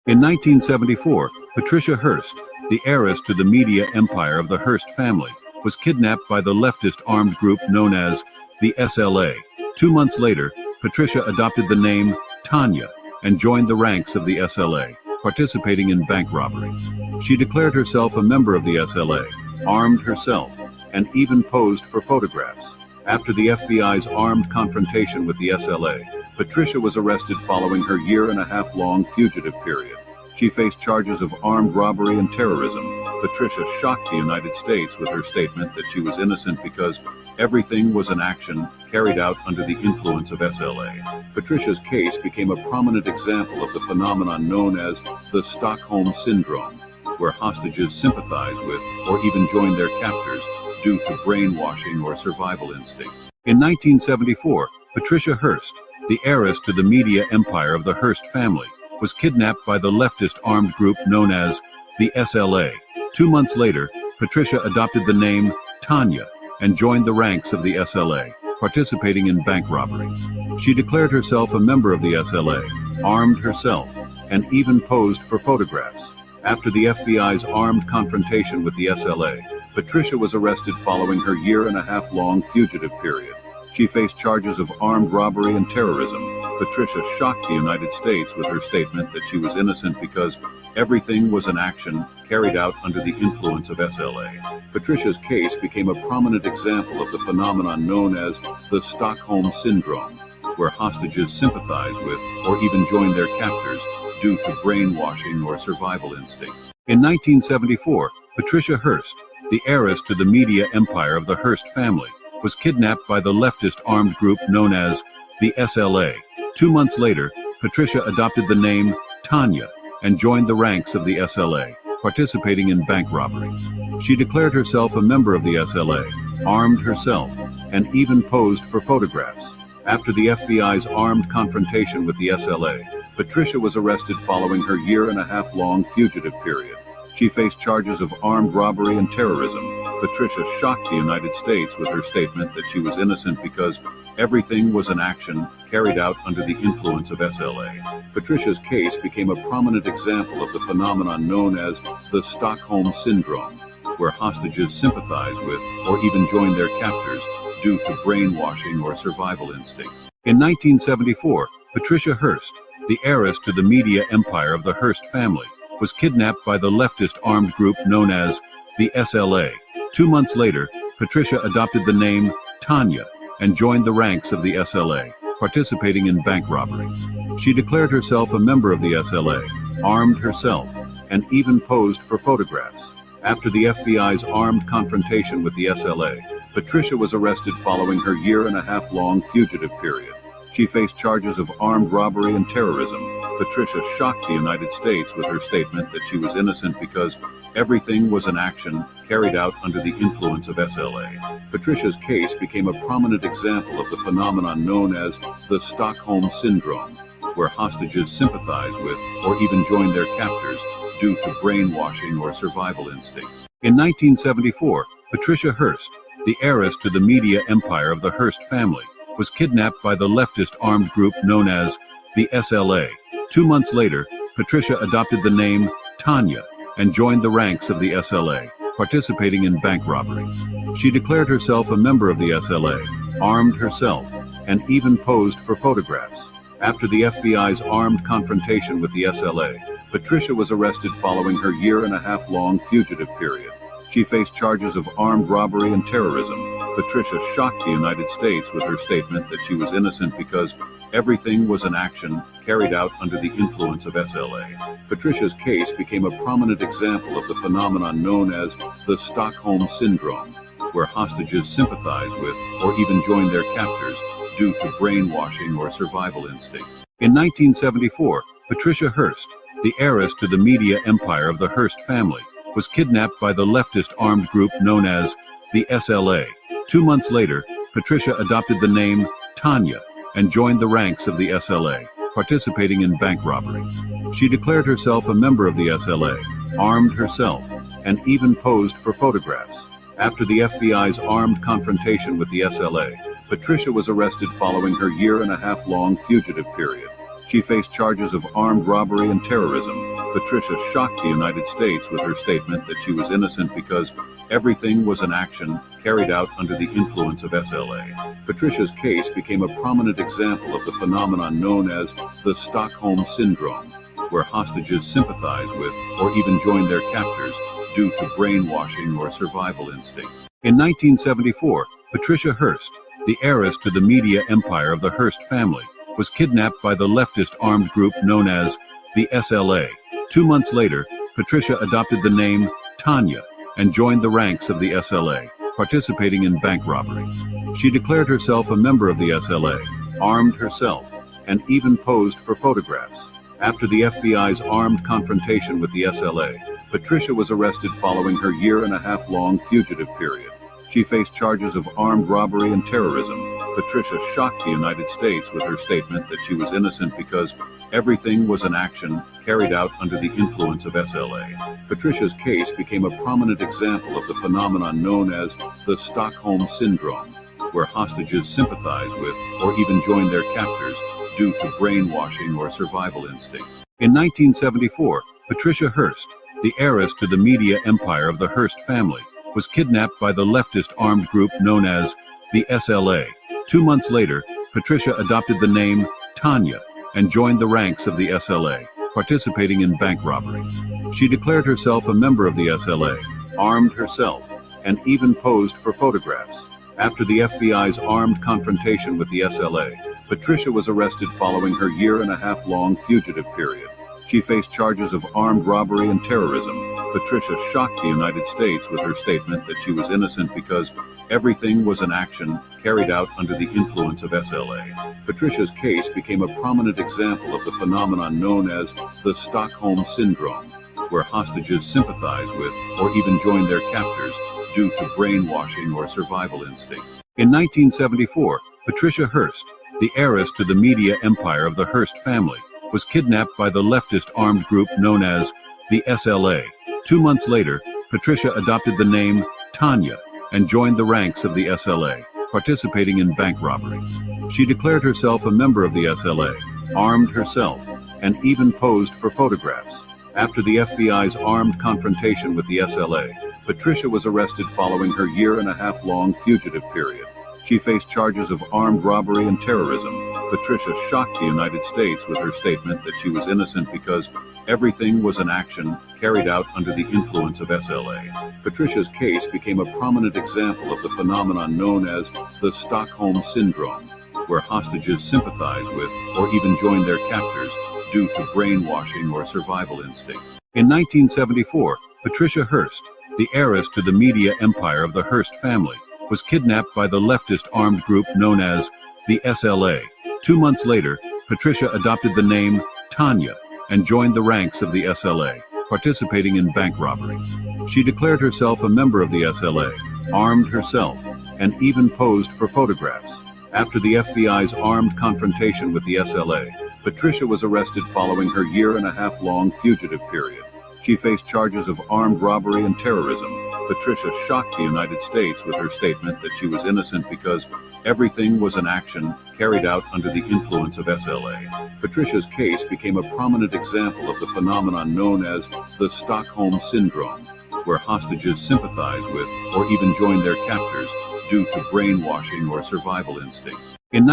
In 1974, Patricia Hearst, the heiress to the media empire of the Hearst family, was kidnapped by the leftist armed group known as the SLA. 2 months later, Patricia adopted the name Tanya and joined the ranks of the SLA, participating in bank robberies. She declared herself a member of the SLA, armed herself, and even posed for photographs. After the FBI's armed confrontation with the SLA, Patricia was arrested following her year-and-a-half-long fugitive period. She faced charges of armed robbery and terrorism. Patricia shocked the United States with her statement that she was innocent because everything was an action carried out under the influence of SLA. Patricia's case became a prominent example of the phenomenon known as the Stockholm Syndrome, where hostages sympathize with or even join their captors due to brainwashing or survival instincts. In 1974, Patricia Hearst, the heiress to the media empire of the Hearst family, was kidnapped by the leftist armed group known as the SLA. 2 months later, Patricia adopted the name Tanya and joined the ranks of the SLA, participating in bank robberies. She declared herself a member of the SLA, armed herself, and even posed for photographs. After the FBI's armed confrontation with the SLA, Patricia was arrested following her year-and-a-half-long fugitive period. She faced charges of armed robbery and terrorism. Patricia shocked the United States with her statement that she was innocent because everything was an action carried out under the influence of SLA. Patricia's case became a prominent example of the phenomenon known as the Stockholm Syndrome, where hostages sympathize with or even join their captors due to brainwashing or survival instincts. In 1974, Patricia Hearst, the heiress to the media empire of the Hearst family, was kidnapped by the leftist armed group known as the SLA. 2 months later, Patricia adopted the name Tanya and joined the ranks of the SLA, participating in bank robberies. She declared herself a member of the SLA, armed herself, and even posed for photographs. After the FBI's armed confrontation with the SLA, Patricia was arrested following her year-and-a-half-long fugitive period. She faced charges of armed robbery and terrorism. Patricia shocked the United States with her statement that she was innocent because everything was an action carried out under the influence of SLA. Patricia's case became a prominent example of the phenomenon known as the Stockholm Syndrome, where hostages sympathize with or even join their captors due to brainwashing or survival instincts. In 1974, Patricia Hearst, the heiress to the media empire of the Hearst family, was kidnapped by the leftist armed group known as the SLA. 2 months later, Patricia adopted the name Tanya and joined the ranks of the SLA, participating in bank robberies. She declared herself a member of the SLA, armed herself, and even posed for photographs. After the FBI's armed confrontation with the SLA, Patricia was arrested following her year-and-a-half-long fugitive period. She faced charges of armed robbery and terrorism. Patricia shocked the United States with her statement that she was innocent because everything was an action carried out under the influence of SLA. Patricia's case became a prominent example of the phenomenon known as the Stockholm Syndrome, where hostages sympathize with or even join their captors due to brainwashing or survival instincts. In 1974, Patricia Hearst, the heiress to the media empire of the Hearst family, was kidnapped by the leftist armed group known as the SLA. 2 months later, Patricia adopted the name Tanya and joined the ranks of the SLA, participating in bank robberies. She declared herself a member of the SLA, armed herself, and even posed for photographs. After the FBI's armed confrontation with the SLA, Patricia was arrested following her year-and-a-half-long fugitive period. She faced charges of armed robbery and terrorism. Patricia shocked the United States with her statement that she was innocent because everything was an action carried out under the influence of SLA. Patricia's case became a prominent example of the phenomenon known as the Stockholm Syndrome, where hostages sympathize with or even join their captors due to brainwashing or survival instincts. In 1974, Patricia Hearst, the heiress to the media empire of the Hearst family, was kidnapped by the leftist armed group known as the SLA. 2 months later, Patricia adopted the name Tanya and joined the ranks of the SLA, participating in bank robberies. She declared herself a member of the SLA, armed herself, and even posed for photographs. After the FBI's armed confrontation with the SLA, Patricia was arrested following her year-and-a-half-long fugitive period. She faced charges of armed robbery and terrorism. Patricia shocked the United States with her statement that she was innocent because everything was an action carried out under the influence of SLA. Patricia's case became a prominent example of the phenomenon known as the Stockholm Syndrome, where hostages sympathize with or even join their captors due to brainwashing or survival instincts. In 1974, Patricia Hearst, the heiress to the media empire of the Hearst family, was kidnapped by the leftist armed group known as the SLA. 2 months later, Patricia adopted the name Tanya and joined the ranks of the SLA, participating in bank robberies. She declared herself a member of the SLA, armed herself, and even posed for photographs. After the FBI's armed confrontation with the SLA, Patricia was arrested following her year-and-a-half-long fugitive period. She faced charges of armed robbery and terrorism. Patricia shocked the United States with her statement that she was innocent because everything was an action carried out under the influence of SLA. Patricia's case became a prominent example of the phenomenon known as the Stockholm Syndrome, where hostages sympathize with or even join their captors due to brainwashing or survival instincts. In 1974, Patricia Hearst, the heiress to the media empire of the Hearst family, was kidnapped by the leftist armed group known as the SLA. 2 months later, Patricia adopted the name Tanya and joined the ranks of the SLA, participating in bank robberies. She declared herself a member of the SLA, armed herself, and even posed for photographs. After the FBI's armed confrontation with the SLA, Patricia was arrested following her year-and-a-half-long fugitive period. She faced charges of armed robbery and terrorism. Patricia shocked the United States with her statement that she was innocent because everything was an action carried out under the influence of SLA. Patricia's case became a prominent example of the phenomenon known as the Stockholm Syndrome, where hostages sympathize with or even join their captors due to brainwashing or survival instincts. In 1974, Patricia Hearst, the heiress to the media empire of the Hearst family, was kidnapped by the leftist armed group known as the SLA. 2 months later, Patricia adopted the name Tanya and joined the ranks of the SLA, participating in bank robberies. She declared herself a member of the SLA, armed herself, and even posed for photographs. After the FBI's armed confrontation with the SLA, Patricia was arrested following her year-and-a-half-long fugitive period. She faced charges of armed robbery and terrorism. Patricia shocked the United States with her statement that she was innocent because everything was an action carried out under the influence of SLA. Patricia's case became a prominent example of the phenomenon known as the Stockholm Syndrome, where hostages sympathize with or even join their captors due to brainwashing or survival instincts. In 1974, Patricia Hearst, the heiress to the media empire of the Hearst family, was kidnapped by the leftist armed group known as the SLA. 2 months later, Patricia adopted the name Tanya and joined the ranks of the SLA, participating in bank robberies. She declared herself a member of the SLA, armed herself, and even posed for photographs. After the FBI's armed confrontation with the SLA, Patricia was arrested following her year-and-a-half-long fugitive period. She faced charges of armed robbery and terrorism. Patricia shocked the United States with her statement that she was innocent because everything was an action carried out under the influence of SLA. Patricia's case became a prominent example of the phenomenon known as the Stockholm Syndrome, where hostages sympathize with or even join their captors due to brainwashing or survival instincts. In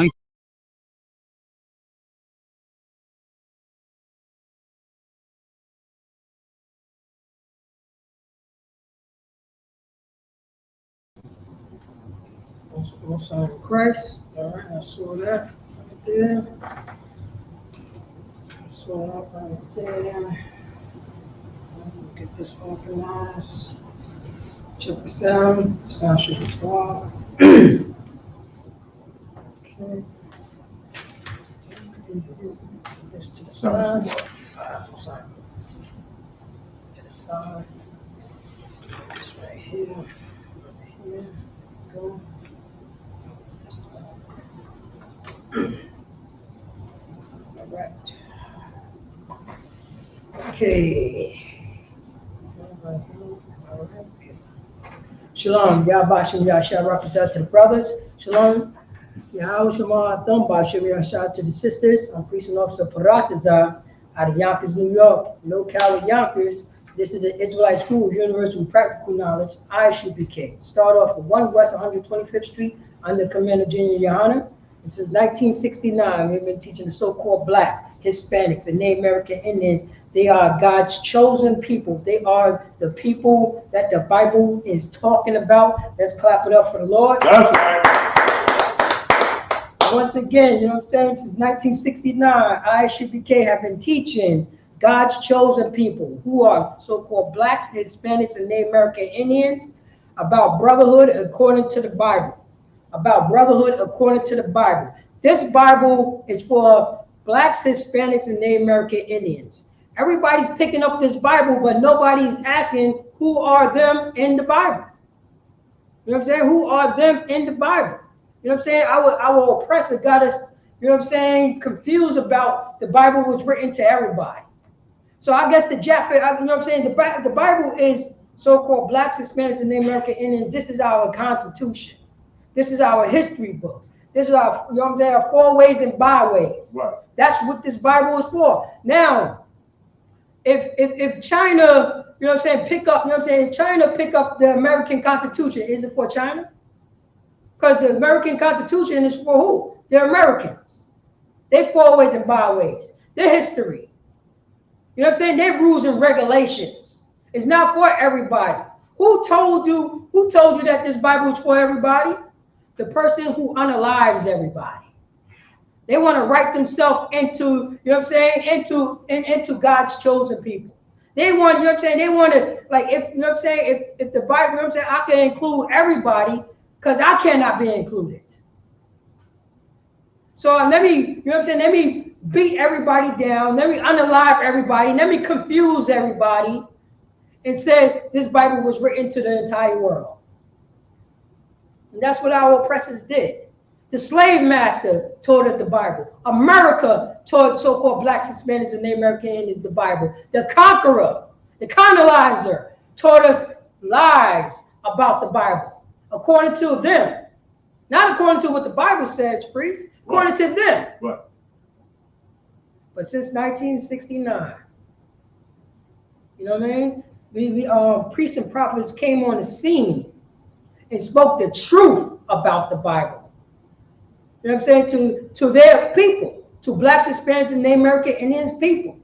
On sign of Christ. All right, I saw that right there. I saw that right there. Get this organized. Check the sound. Sound should be 12. Okay. This to the side. Sorry. To the side. This right here. Right here. Go. All right. Okay. All right. Shalom. Yahbashim Yahshua Rakatah to the brothers. Shalom. Yahweh Shema Thumba Shemir Shah to the sisters. I'm Priest and Officer Paratazar out of Yonkers, New York, locale of Yonkers. This is the Israelite School of Universal Practical Knowledge, ISUPK. Start off with 1 West 125th Street under Commander Junior Yohana. And since 1969, we've been teaching the so-called blacks, Hispanics, and Native American Indians. They are God's chosen people. They are the people that the Bible is talking about. Let's clap it up for the Lord. That's right. Once again, you know what I'm saying? Since 1969, ISUPK have been teaching God's chosen people, who are so-called blacks, Hispanics, and Native American Indians, about brotherhood according to the Bible. About brotherhood according to the Bible. This Bible is for blacks, Hispanics, and Native American Indians. Everybody's picking up this Bible, but nobody's asking who are them in the Bible. You know what I'm saying? Who are them in the Bible? You know what I'm saying? Our oppressor got us, you know what I'm saying, confused about the Bible was written to everybody. So I guess the Japanese, you know what I'm saying, the Bible is so-called blacks, Hispanics, and Native American Indians. This is our Constitution. This is our history books. This is our, you know what I'm saying, our 4 ways and byways. Right. That's what this Bible is for. Now, if China, you know what I'm saying, pick up, you know what I'm saying, if China pick up the American Constitution, is it for China? Because the American Constitution is for who? The Americans. Their 4 ways and byways. Their history. You know what I'm saying? Their rules and regulations. It's not for everybody. Who told you that this Bible is for everybody? The person who unalives everybody. They want to write themselves into, you know what I'm saying, into God's chosen people. They want, you know what I'm saying, they want to, like, if, you know what I'm saying, if the Bible, you know what I'm saying, I can include everybody because I cannot be included. So let me, you know what I'm saying, let me beat everybody down, let me unalive everybody, let me confuse everybody and say this Bible was written to the entire world. And that's what our oppressors did. The slave master taught us the Bible. America taught so-called blacks, Hispanics, and Native American Indians the Bible. The conqueror, the colonizer, taught us lies about the Bible, according to them. Not according to what the Bible says, priest, according to them. Right. But since 1969, you know what I mean? Priests and prophets came on the scene and spoke the truth about the Bible. You know what I'm saying? To their people, to blacks, Hispanics, and Native American Indians people.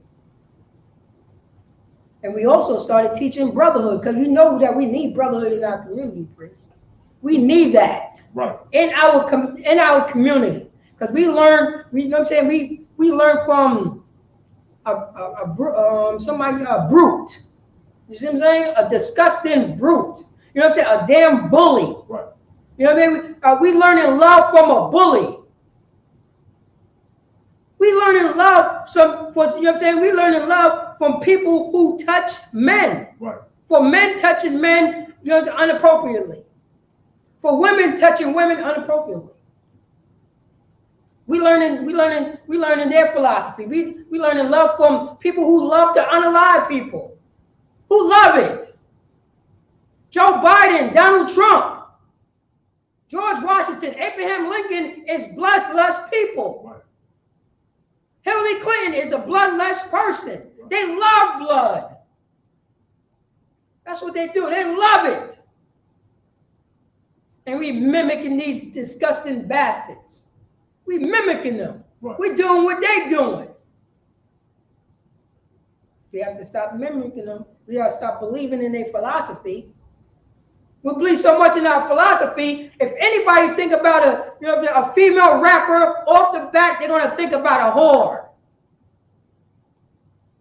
And we also started teaching brotherhood, because you know that we need brotherhood in our community, priest. We need that. Right. In our community. Because we learn, you know what I'm saying? We learn from somebody, a brute. You see what I'm saying? A disgusting brute. You know what I'm saying? A damn bully. Right. You know what I mean? We learning love from a bully. We learning love you know what I'm saying? We learning love from people who touch men. Right. For men touching men, you know, inappropriately. For women touching women inappropriately. We learning their philosophy. We learning love from people who love to unalive people. Who love it. Joe Biden, Donald Trump, George Washington, Abraham Lincoln is bloodlust people. Right. Hillary Clinton is a bloodlust person. Right. They love blood. That's what they do. They love it. And we mimicking these disgusting bastards. We mimicking them. Right. We're doing what they're doing. We have to stop mimicking them. We have to stop believing in their philosophy. We believe so much in our philosophy. If anybody think about a female rapper off the bat, they're gonna think about a whore.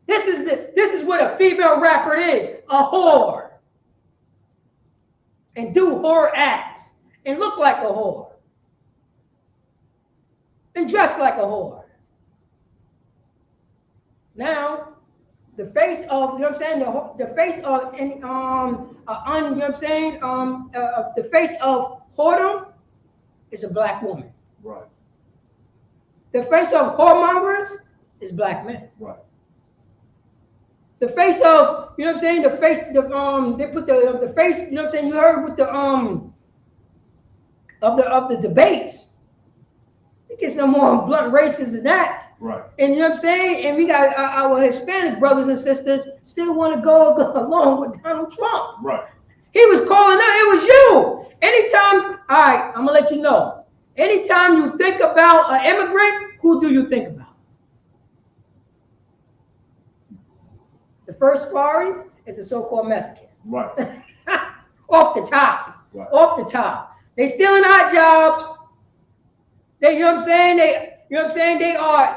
This is what a female rapper is, a whore. And do whore acts and look like a whore. And dress like a whore. Now, the face of, you know what I'm saying, the face of any you know what I'm saying, the face of whoredom is a black woman. Right. The face of whoremongers is black men. Right. The face of, you know what I'm saying, the face, they put the face, you know what I'm saying, you heard with the of the debates. It gets no more blunt racist than that. Right. And you know what I'm saying? And we got our Hispanic brothers and sisters still want to go along with Donald Trump. Right. He was calling out, it was you. Anytime, all right, I'm going to let you know. Anytime you think about an immigrant, who do you think about? The first priority is the so-called Mexican. Right. Off the top. Right. Off the top. They stealing our jobs. They, you know what I'm saying? You know what I'm saying? They are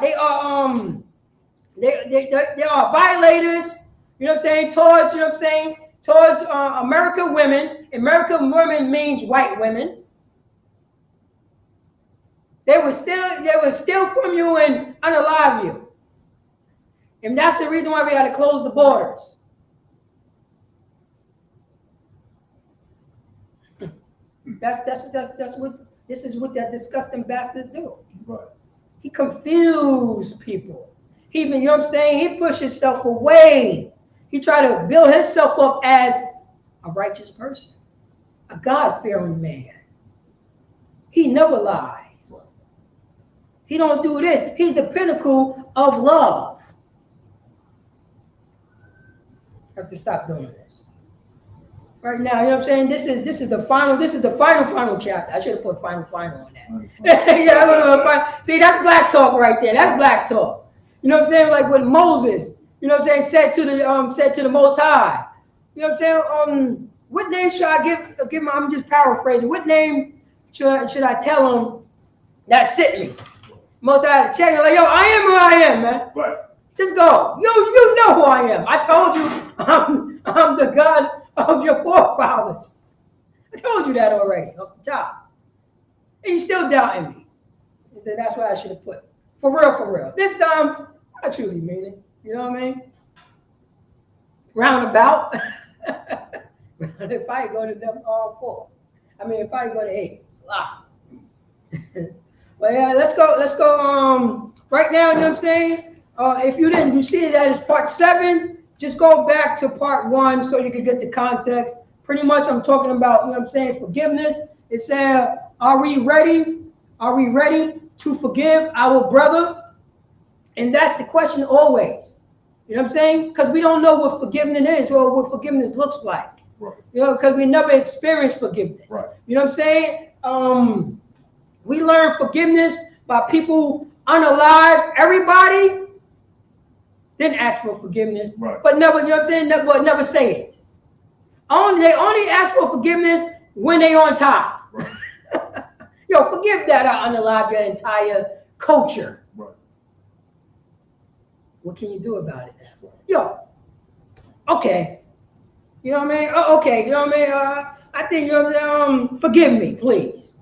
violators. You know what I'm saying? Towards, you know what I'm saying? Towards American women. American women means white women. They will steal from you and unalive you. And that's the reason why we got to close the borders. This is what that disgusting bastard do. Right. He confused people. He, you know what I'm saying? He pushed himself away. He tried to build himself up as a righteous person, a God-fearing man. He never lies. Right. He don't do this. He's the pinnacle of love. I have to stop doing this. Right now, you know what I'm saying? This is the final chapter. I should have put final on that. Yeah, see, that's black talk right there. That's black talk. You know what I'm saying? Like when Moses, you know what I'm saying, said to the Most High. You know what I'm saying? What name should I give him? I'm just paraphrasing. What name should I tell him that sent me? Most High had to check. Like, yo, I am who I am, man. Right. Just go. You know who I am. I told you I'm the God of your forefathers. I told you that already off the top. And you still doubting me. And so that's what I should have put. For real. This time, I truly mean it. You know what I mean? Roundabout. If I go to them all four. I mean, if I go to 8, it's a lot. But yeah, let's go. Right now, you know what I'm saying? If you see that as part 7, just go back to part 1 so you can get the context. Pretty much I'm talking about, you know what I'm saying, forgiveness. It said, are we ready? Are we ready to forgive our brother? And that's the question always. You know what I'm saying? Because we don't know what forgiveness is or what forgiveness looks like. Right. You know, because we never experienced forgiveness. Right. You know what I'm saying? We learn forgiveness by people unalive everybody. Didn't ask for forgiveness, right. But never, you know what I'm saying? Never say it. They only ask for forgiveness when they on top. Right. Yo, forgive that I unalive your entire culture. Right. What can you do about it? Yo, okay. You know what I mean? Okay, you know what I mean? I think you forgive me, please.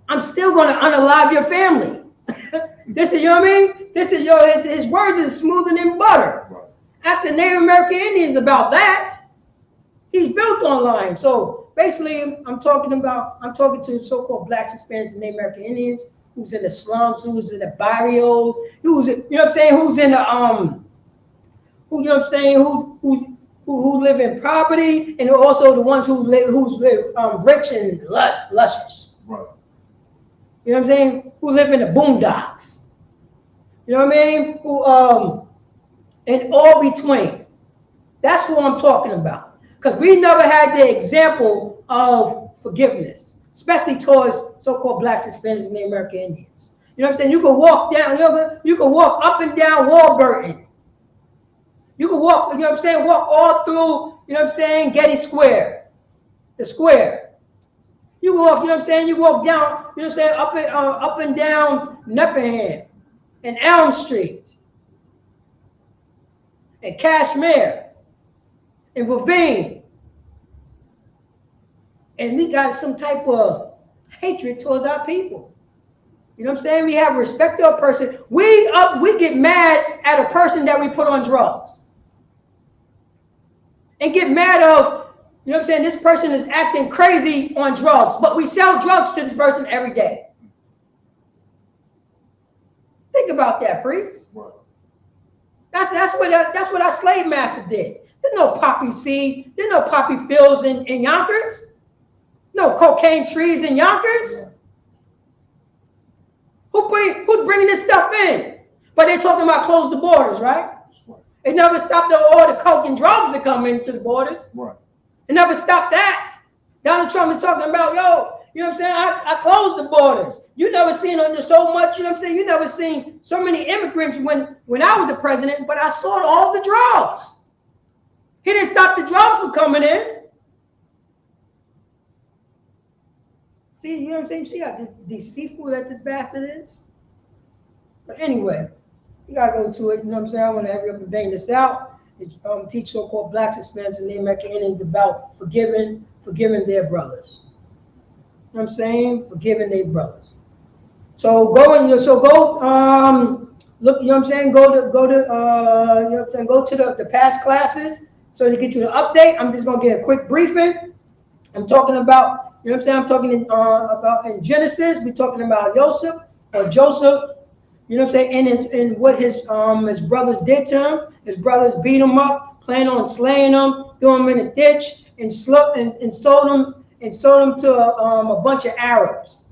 I'm still gonna unalive your family. This is, you know what I mean? This is his words is smoother than butter. Right. Ask the Native American Indians about that. He's built on lying. So basically, I'm talking to so-called blacks, Hispanics, and Native American Indians who's in the slums, who's in the barrios, who's, you know what I'm saying, who's in the who, you know what I'm saying, who live in poverty, and also the ones who live rich and luscious. Right. You know what I'm saying? Who live in the boondocks. You know what I mean? Who and all between. That's who I'm talking about. Because we never had the example of forgiveness, especially towards so-called blacks, Hispanics, and Native American Indians. You know what I'm saying? You can walk down, you can walk up and down Warburton. You can walk, you know what I'm saying, walk all through, you know what I'm saying, Getty Square, the square. You walk, you know what I'm saying, you walk down, you know what I'm saying, up and down Nepperham and Elm Street and Kashmir and Ravine. And we got some type of hatred towards our people. You know what I'm saying? We have respect to a person. We get mad at a person that we put on drugs. And get mad of, you know what I'm saying, this person is acting crazy on drugs, but we sell drugs to this person every day. Think about that, priest. Right. That's what our slave master did. There's no poppy seed, there's no poppy fields in Yonkers. No cocaine trees in Yonkers. Who's bringing this stuff in? But they're talking about close the borders, right? It never stopped all the coke and drugs that come into the borders. Right. It never stopped that. Donald Trump is talking about, yo, you know what I'm saying? I closed the borders. You never seen so much, you know what I'm saying? You never seen so many immigrants when I was the president, but I saw all the drugs. He didn't stop the drugs from coming in. See, you know what I'm saying? See how deceitful that this bastard is? But anyway, you gotta go to it, you know what I'm saying? I want to hurry up and bang this out. Teach so-called blacks, Hispanics, and Native American Indians about forgiving their brothers. You know what I'm saying? Forgiving their brothers. So look, you know what I'm saying? Go to you know what I'm saying? Go to the past classes so to get you an update. I'm just gonna get a quick briefing. I'm talking about, you know what I'm saying? I'm talking about in Genesis. We're talking about Joseph. You know what I'm saying? And what his brothers did to him. His brothers beat him up, planned on slaying him, threw him in a ditch, and sold him to a bunch of Arabs.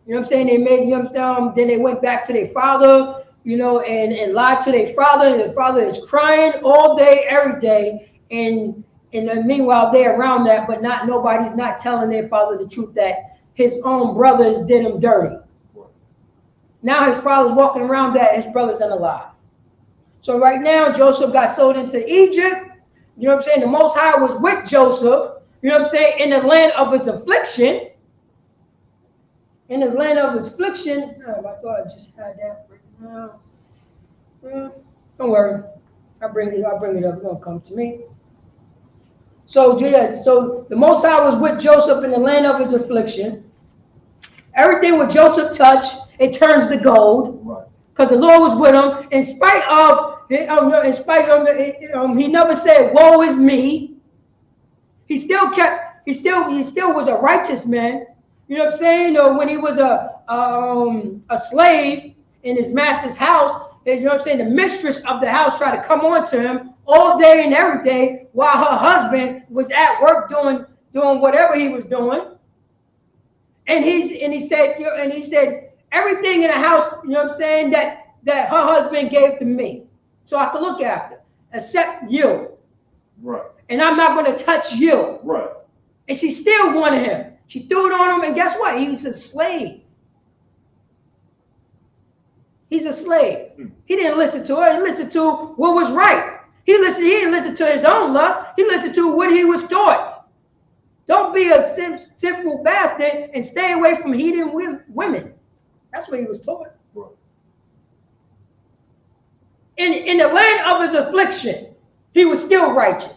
You know what I'm saying? They made, you know what I'm saying? Then they went back to their father, you know, and lied to their father. And their father is crying all day, every day. And meanwhile, they're around that, but nobody's not telling their father the truth that his own brothers did him dirty. Now his father's walking around that his brother's unalive. So right now, Joseph got sold into Egypt. You know what I'm saying? The Most High was with Joseph, you know what I'm saying, in the land of his affliction. In the land of his affliction. Oh, I thought I just had that right now. Don't worry. I'll bring it up. It's going to come to me. So, yeah, so the Most High was with Joseph in the land of his affliction. Everything with Joseph touched, it turns to gold. Right. Because the Lord was with him. In spite of, he never said, woe is me. He still was a righteous man. You know what I'm saying? When he was a slave in his master's house, you know what I'm saying? The mistress of the house tried to come on to him all day and every day while her husband was at work doing whatever he was doing. And he said everything in the house, you know what I'm saying, that her husband gave to me, so I could look after, except you. Right. And I'm not going to touch you. Right. And she still wanted him. She threw it on him, and guess what? He was a slave. He's a slave. He didn't listen to her. He listened to what was right. He didn't listen to his own lust. He listened to what he was taught. Don't be a sinful bastard and stay away from heathen women. That's what he was taught. Right. In the land of his affliction, he was still righteous.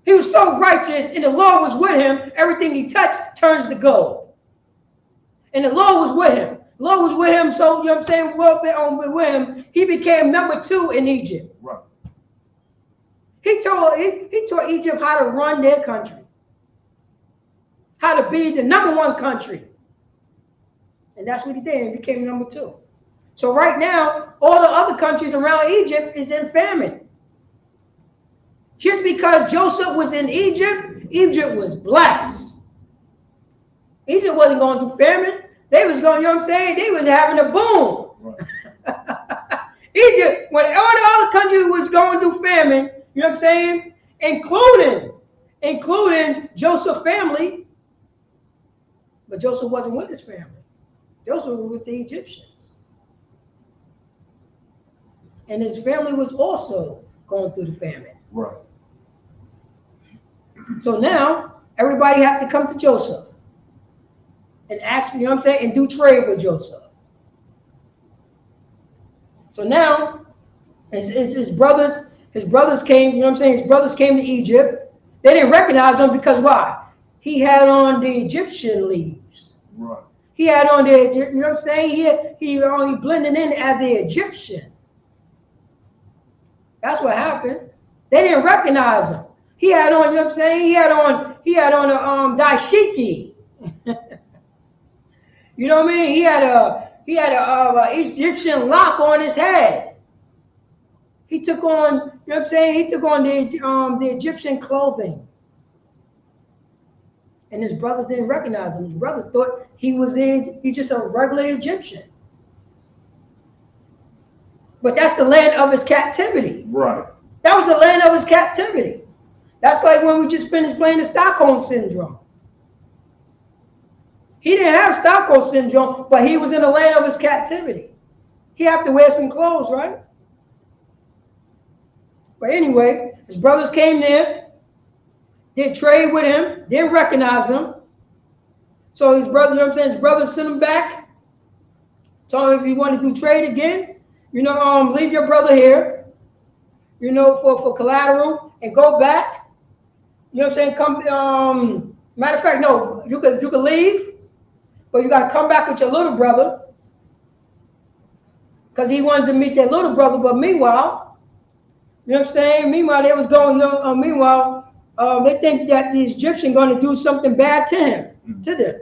He was so righteous, and the Lord was with him. Everything he touched turns to gold. And the Lord was with him. The Lord was with him, so, you know what I'm saying, with him, he became number 2 in Egypt. Right. He taught Egypt how to run their country. How to be the number 1 country. And that's what he did. He became number 2. So right now, all the other countries around Egypt is in famine. Just because Joseph was in Egypt, Egypt was blessed. Egypt wasn't going through famine. They was going, you know what I'm saying? They was having a boom. Right. Egypt, when all the other countries was going through famine, you know what I'm saying? Including Joseph's family. But Joseph wasn't with his family. Joseph was with the Egyptians. And his family was also going through the famine. Right. So now, everybody have to come to Joseph and ask, you know what I'm saying, and do trade with Joseph. So now, his brothers came, you know what I'm saying, his brothers came to Egypt. They didn't recognize him because why? He had on the Egyptian leaves. Right. He had on the, you know what I'm saying, he only blended in as the Egyptian. That's what happened. They didn't recognize him. He had on, you know what I'm saying, he had on a dashiki. You know what I mean? He had a Egyptian lock on his head. He took on, you know what I'm saying, he took on the Egyptian clothing. And his brothers didn't recognize him. His brothers thought he's just a regular Egyptian. But that's the land of his captivity. Right. That was the land of his captivity. That's like when we just finished playing the Stockholm Syndrome. He didn't have Stockholm Syndrome, but he was in the land of his captivity. He had to wear some clothes, right? But anyway, his brothers came there, did trade with him, didn't recognize him. So his brother, you know what I'm saying, his brothers sent him back, told him if you want to do trade again, you know, leave your brother here, you know, for collateral and go back. You know what I'm saying? Come, matter of fact, no, you could leave, but you got to come back with your little brother because he wanted to meet their little brother. But meanwhile, you know what I'm saying? Meanwhile, they was going, they think that the Egyptian going to do something bad to him, to them.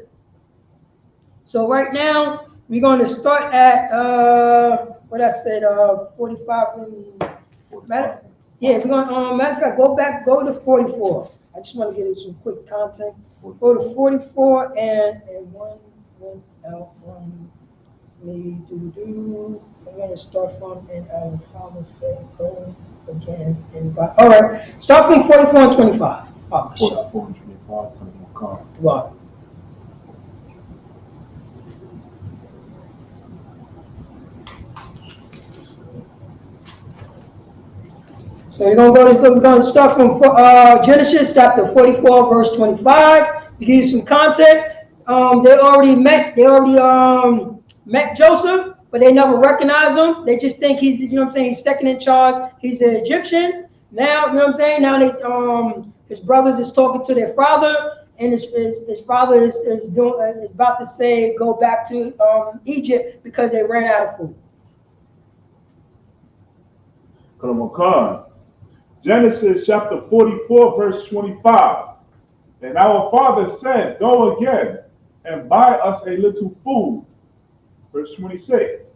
So right now, we're going to start at, what I said, 45 and, matter of fact, go to 44. I just want to get into some quick content. Go to 44 and one went out from me. I'm going to start from, and our father said, go again. All right, start from 44 and 25. Oh, 44 and 25, 21 card. Wow. So we're going to start from Genesis chapter 44, verse 25 to give you some context. They already met Joseph, but they never recognized him. They just think he's, you know what I'm saying, he's second in charge. He's an Egyptian. Now, you know what I'm saying? Now they, his brothers is talking to their father, and his father is about to say go back to Egypt because they ran out of food. Genesis chapter 44, verse 25. And our father said, go again and buy us a little food. Verse 26.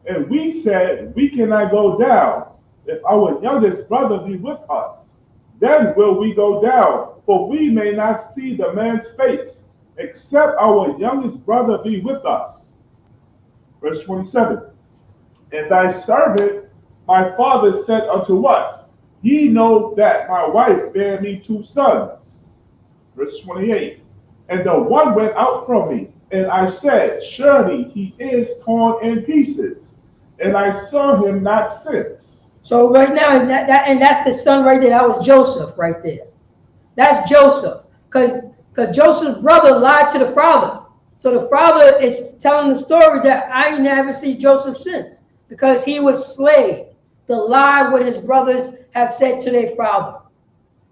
And we said, we cannot go down. If our youngest brother be with us, then will we go down, for we may not see the man's face, except our youngest brother be with us. Verse 27. And thy servant, my father, said unto us, ye know that my wife bare me 2 sons. Verse 28. And the one went out from me, and I said, surely he is torn in pieces, and I saw him not since. So right now, and that's the son right there. That was Joseph right there. That's Joseph, because Joseph's brother lied to the father. So the father is telling the story that I never see Joseph since, because he was slave. The lie what his brothers have said to their father.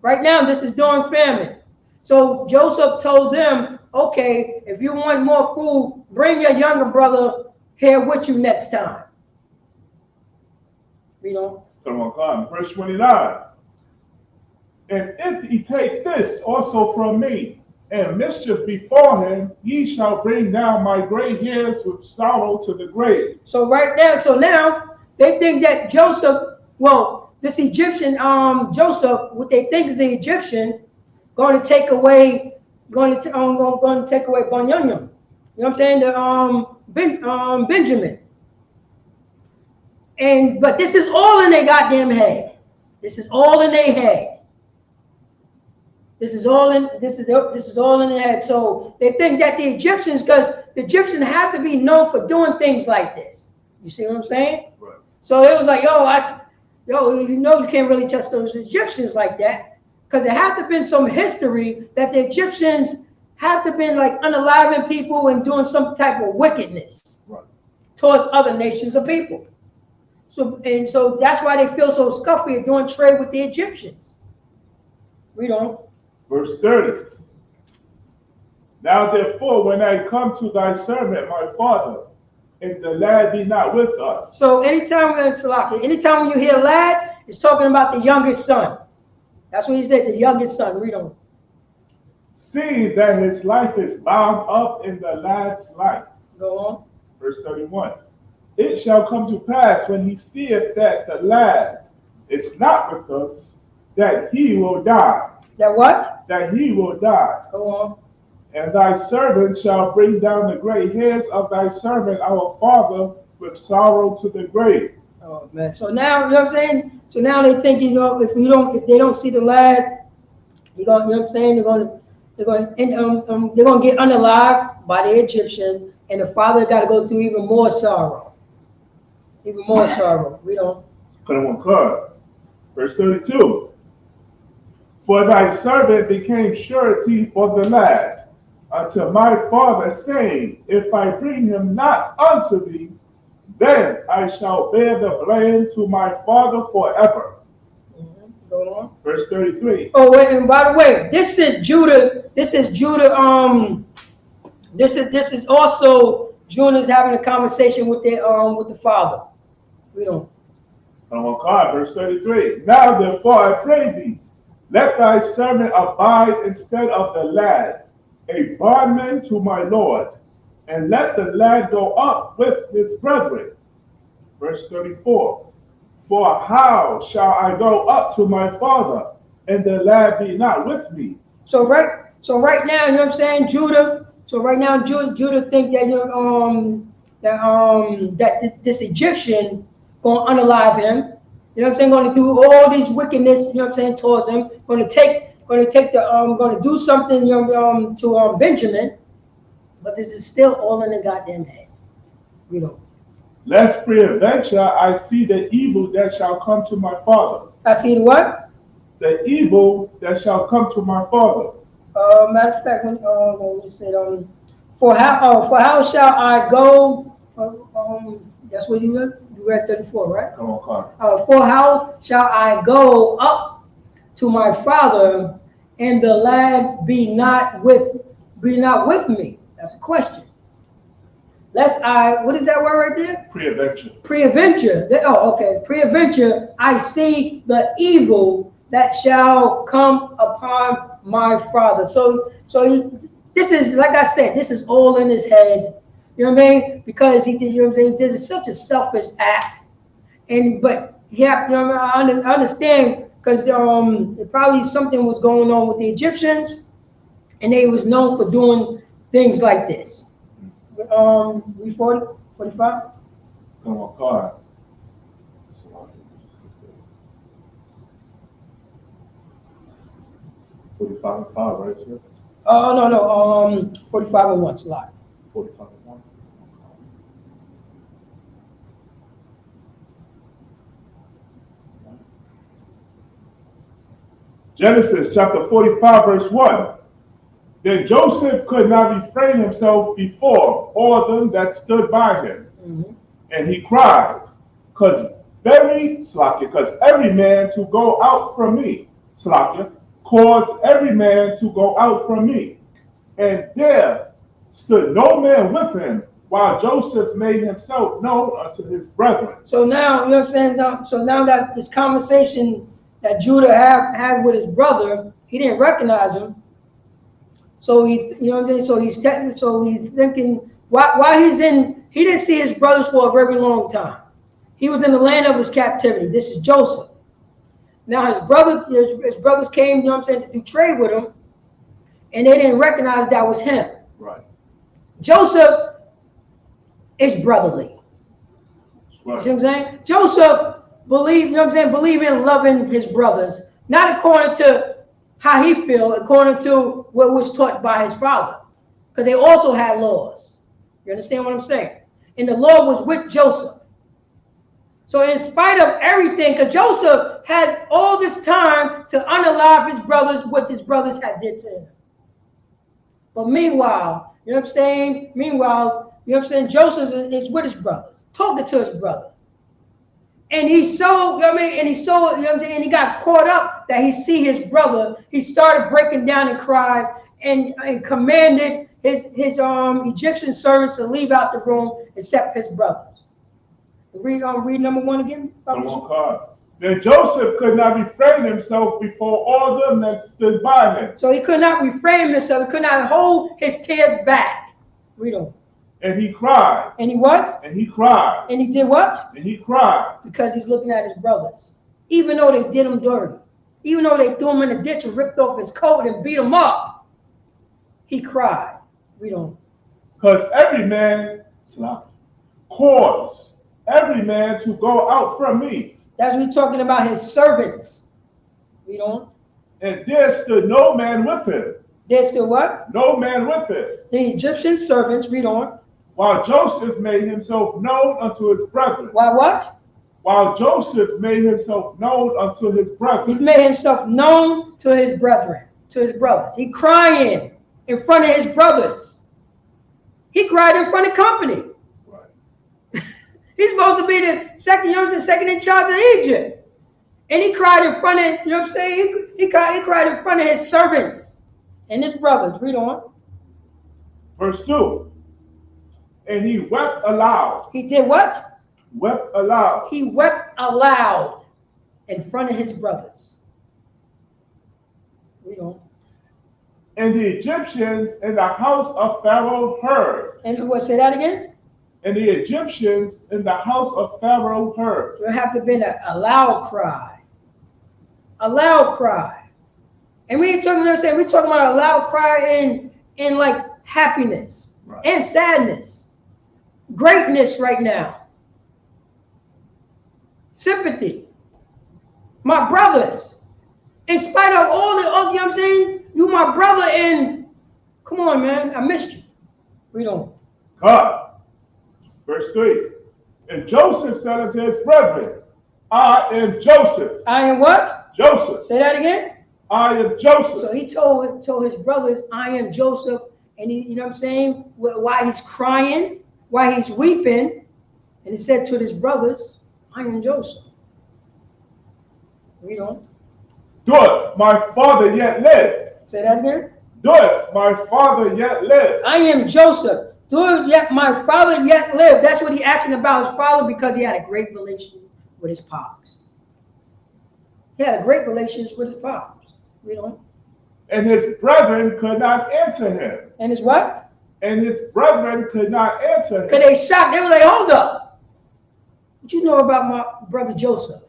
Right now, this is during famine. So Joseph told them, okay, if you want more food, bring your younger brother here with you next time. You know? Come on, verse 29. And if he take this also from me, and mischief befall him, ye shall bring down my gray hairs with sorrow to the grave. So now, they think that Joseph, this Egyptian, Joseph, what they think is the Egyptian, going to take away Banyanyam. You know what I'm saying? Benjamin. But this is all in their goddamn head. This is all in their head. This is all in their head. So they think that the Egyptians, because the Egyptians have to be known for doing things like this. You see what I'm saying? Right. So it was like, you can't really trust those Egyptians like that, because there had to have been some history that the Egyptians had to have been like unaliving people and doing some type of wickedness towards other nations of people. So that's why they feel so scuffy at doing trade with the Egyptians. Read on. Verse 30. Now therefore, when I come to thy servant, my father, if the lad be not with us. So anytime when you hear lad, it's talking about the youngest son. That's what he said, the youngest son. Read on. Seeing that his life is bound up in the lad's life. Go on. Verse 31. It shall come to pass when he seeth that the lad is not with us, that he will die. That what? That he will die. Go on. And thy servant shall bring down the gray hairs of thy servant our father with sorrow to the grave. Oh man. So now, you know what I'm saying? So now they think, you know, if they don't see the lad, you're going, you know what I'm saying? They're going to get unalived by the Egyptian, and the father got to go through even more sorrow. Even more sorrow. We don't. Verse 32. For thy servant became surety for the lad unto my father, saying, if I bring him not unto thee, then I shall bear the blame to my father forever. Go on. Verse 33. Oh wait, and by the way, this is Judah. This is Judah. This is also Judah's having a conversation with the father. We don't. Verse 33. Now therefore I pray thee, let thy servant abide instead of the lad, a bondman to my Lord, and let the lad go up with his brethren. Verse 34. For how shall I go up to my father, and the lad be not with me? So right now, you know what I'm saying, Judah. So right now, Judah think that that this Egyptian gonna unalive him. You know what I'm saying? Going to do all these wickedness. You know what I'm saying, towards him. Going to do something, to Benjamin. But this is still all in the goddamn head. You know. Lest peradventure I see the evil that shall come to my father. I see the what? The evil that shall come to my father. Matter of fact, when we said, for how shall I go? That's what you read. You read 34, right? Come on, Carl. For how shall I go up to my father, and the lad be not with me? That's a question. What is that word right there? Preadventure. Preadventure. Oh, okay. Preadventure. I see the evil that shall come upon my father. So this is, like I said, this is all in his head. You know what I mean? Because he did, you know what I'm saying? This is such a selfish act. But yeah, you know, I understand, because probably something was going on with the Egyptians, and they was known for doing things like this. 45? Come on, Carl. 45 and 5, right, sir? No. 45 and 1 slide. 45 and 1. Genesis chapter 45, verse 1. Then Joseph could not refrain himself before all them that stood by him. Mm-hmm. And he cried, because every man to go out from me, caused every man to go out from me. And there stood no man with him, while Joseph made himself known unto his brethren. So now, you know what I'm saying? So now that this conversation that Judah had with his brother, he didn't recognize him. So he he's thinking, why he didn't see his brothers for a very long time. He was in the land of his captivity. This is Joseph. Now his brothers came, you know what I'm saying, to do trade with him, and they didn't recognize that was him. Right. Joseph is brotherly. Right. You see what I'm saying? Joseph believe in loving his brothers, not according to how he feel, according to what was taught by his father. Because they also had laws. You understand what I'm saying? And the law was with Joseph. So in spite of everything, because Joseph had all this time to unalive his brothers, what his brothers had did to him. But meanwhile, you know what I'm saying? Joseph is with his brothers, talking to his brother. And he got caught up that he see his brother. He started breaking down and cried and commanded his Egyptian servants to leave out the room except his brothers. Read number 1 again. Come on, Carl. Then Joseph could not refrain himself before all them that stood by him. So he could not refrain himself. He could not hold his tears back. Read on. And he cried. And he what? And he cried. And he did what? And he cried. Because he's looking at his brothers. Even though they did him dirty. Even though they threw him in the ditch and ripped off his coat and beat him up. He cried. Read on. Because every man caused every man to go out from me. That's what he's talking about, his servants. Read on. And there stood no man with him. There stood what? No man with him. The Egyptian servants. Read on. While Joseph made himself known unto his brethren. Why what? While Joseph made himself known unto his brethren. He's made himself known to his brethren, to his brothers. He crying in front of his brothers. He cried in front of company. Right. He's supposed to be the second in charge of Egypt. And he cried in front of, you know what I'm saying? He cried in front of his servants and his brothers. Read on. Verse 2. And he wept aloud. He did what? Wept aloud. He wept aloud in front of his brothers. Read on. And the Egyptians in the house of Pharaoh heard. And who would say that again? And the Egyptians in the house of Pharaoh heard. There have to have been a loud cry. A loud cry. And we ain't talking, you know what I'm saying? We're talking about a loud cry in like happiness, right, and sadness. Greatness right now. Sympathy. My brothers. In spite of all the, you know what I'm saying? You my brother, and come on, man. I missed you. Read on. God. Verse 3. And Joseph said unto his brethren, I am Joseph. I am what? Joseph. Say that again. I am Joseph. So he told his brothers, I am Joseph. And he, you know what I'm saying? Why he's crying, why he's weeping. And he said to his brothers, I am Joseph. Read on. Doth my father yet live? Say that again. Doth my father yet live? I am Joseph. Doth yet my father yet live? That's what he asking about his father, because he had a great relation with his pops. He had a great relationship with his pops. Read on. And his brethren could not answer him. And his what? And his brethren could not answer him. Because they shocked. They were like, hold up. What you know about my brother Joseph?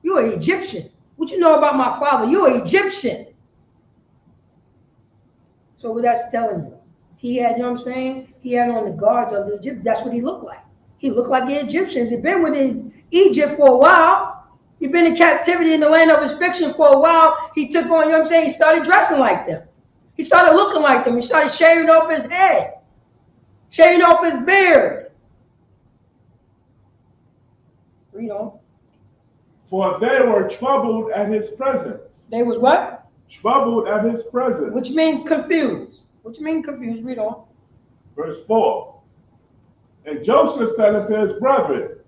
You're an Egyptian. What you know about my father? You're an Egyptian. So what that's telling you, he had, you know what I'm saying? He had on the guards of the Egypt. That's what he looked like. He looked like the Egyptians. He'd been within Egypt for a while. He'd been in captivity in the land of his fiction for a while. He took on, you know what I'm saying? He started dressing like them. He started looking like them. He started shaving off his head, shaving off his beard. Read on. For they were troubled at his presence. They was what? Troubled at his presence. Which means confused. Which means confused. Read on. Verse 4. And Joseph said unto his brethren,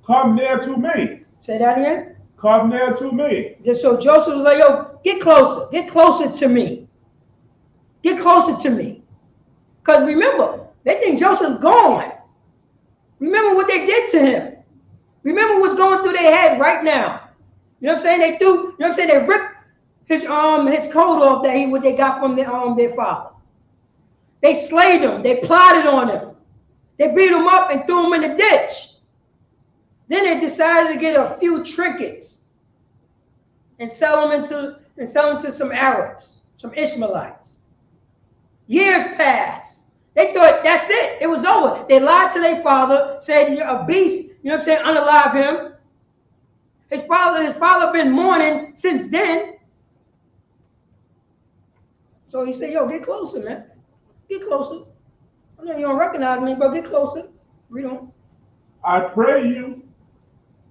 come near to me. Say that again. Come near to me. Just so Joseph was like, yo, get closer to me. Get closer to me. Because remember, they think Joseph's gone. Remember what they did to him. Remember what's going through their head right now. You know what I'm saying? They threw, you know what I'm saying? They ripped his coat off that what they got from their father. They slayed him. They plotted on him. They beat him up and threw him in the ditch. Then they decided to get a few trinkets and sell them to some Arabs, some Ishmaelites. Years passed. They thought that's it. It was over. They lied to their father, said you're a beast. You know what I'm saying? Unalive him. His father been mourning since then. So he said, yo, get closer, man. Get closer. I know you don't recognize me, but get closer. Read on. I pray you.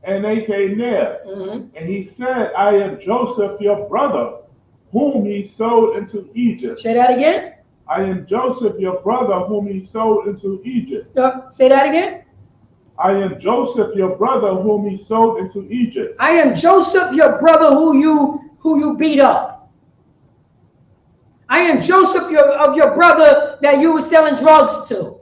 And they came near. And he said, I am Joseph, your brother, whom he sold into Egypt. Say that again. I am Joseph, your brother, whom he sold into Egypt. Say that again. I am Joseph, your brother, whom he sold into Egypt. I am Joseph, your brother, who you beat up. I am Joseph, of your brother that you were selling drugs to.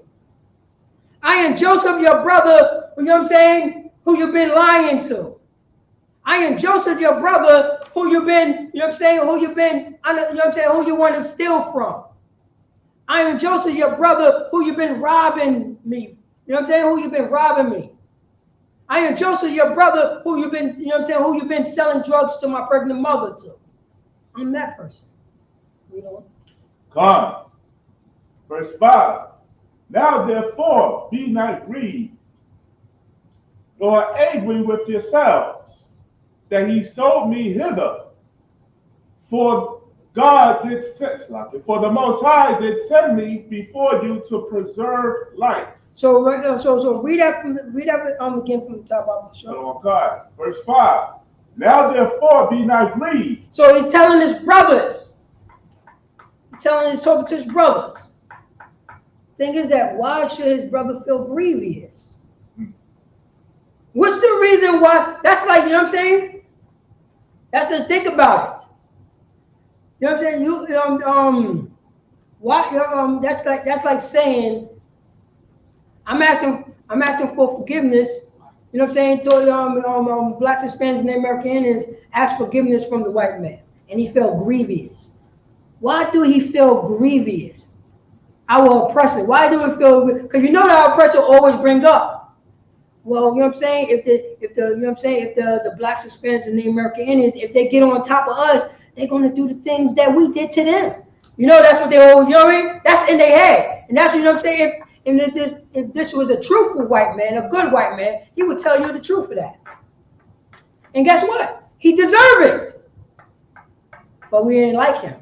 I am Joseph, your brother, you know what I'm saying, who you've been lying to. I am Joseph, your brother, who you've been, you know what I'm saying, who you've been, you know what I'm saying, who you want to steal from. I am Joseph, your brother, who you've been robbing me. You know what I'm saying? Who you've been robbing me. I am Joseph, your brother, who you've been, you know what I'm saying, who you've been selling drugs to my pregnant mother to. I'm that person. You know? God. Verse 5. Now therefore be not grieved, nor angry with yourselves, that he sold me hither. For God did send, for the Most High did send me before you to preserve life. So read that again from the top of the show. Oh God. Verse 5. Now therefore be not grieved. So he's telling his brothers. He's talking to his brothers. Thing is that why should his brother feel grievous? What's the reason why? That's like, you know what I'm saying? That's the think about it. You know what I'm saying? That's like saying, I'm asking for forgiveness. You know what I'm saying? To blacks, Hispanics, and American Indians ask forgiveness from the white man, and he felt grievous. Why do he feel grievous? Our oppressor. Why do we feel? Because you know that our oppressor always bring up. Well, you know what I'm saying? If the blacks, Hispanics, and the American Indians, if they get on top of us, they're gonna do the things that we did to them. You know, that's what they always, you know what I mean? That's in their head, and that's, you know what I'm saying. If this was a truthful white man, a good white man, he would tell you the truth of that. And guess what? He deserved it. But we didn't like him.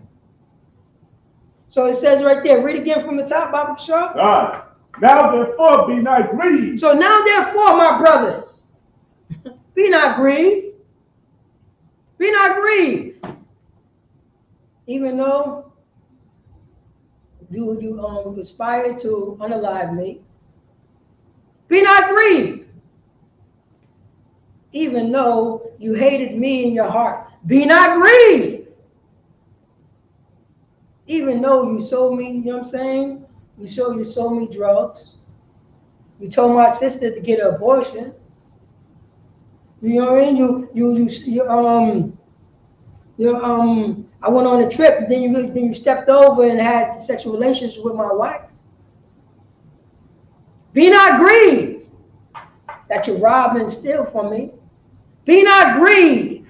So it says right there, read again from the top, Bible Shaw. God. Now therefore be not grieved. So now therefore, my brothers, be not grieved. Be not grieved. Even though you aspire to unalive me, be not grieved. Even though you hated me in your heart, be not grieved. Even though you sold me, you know what I'm saying? You sold me drugs. You told my sister to get an abortion. You know what I mean? I went on a trip, then you stepped over and had sexual relations with my wife. Be not grieved that you robbed and steal from me. Be not grieved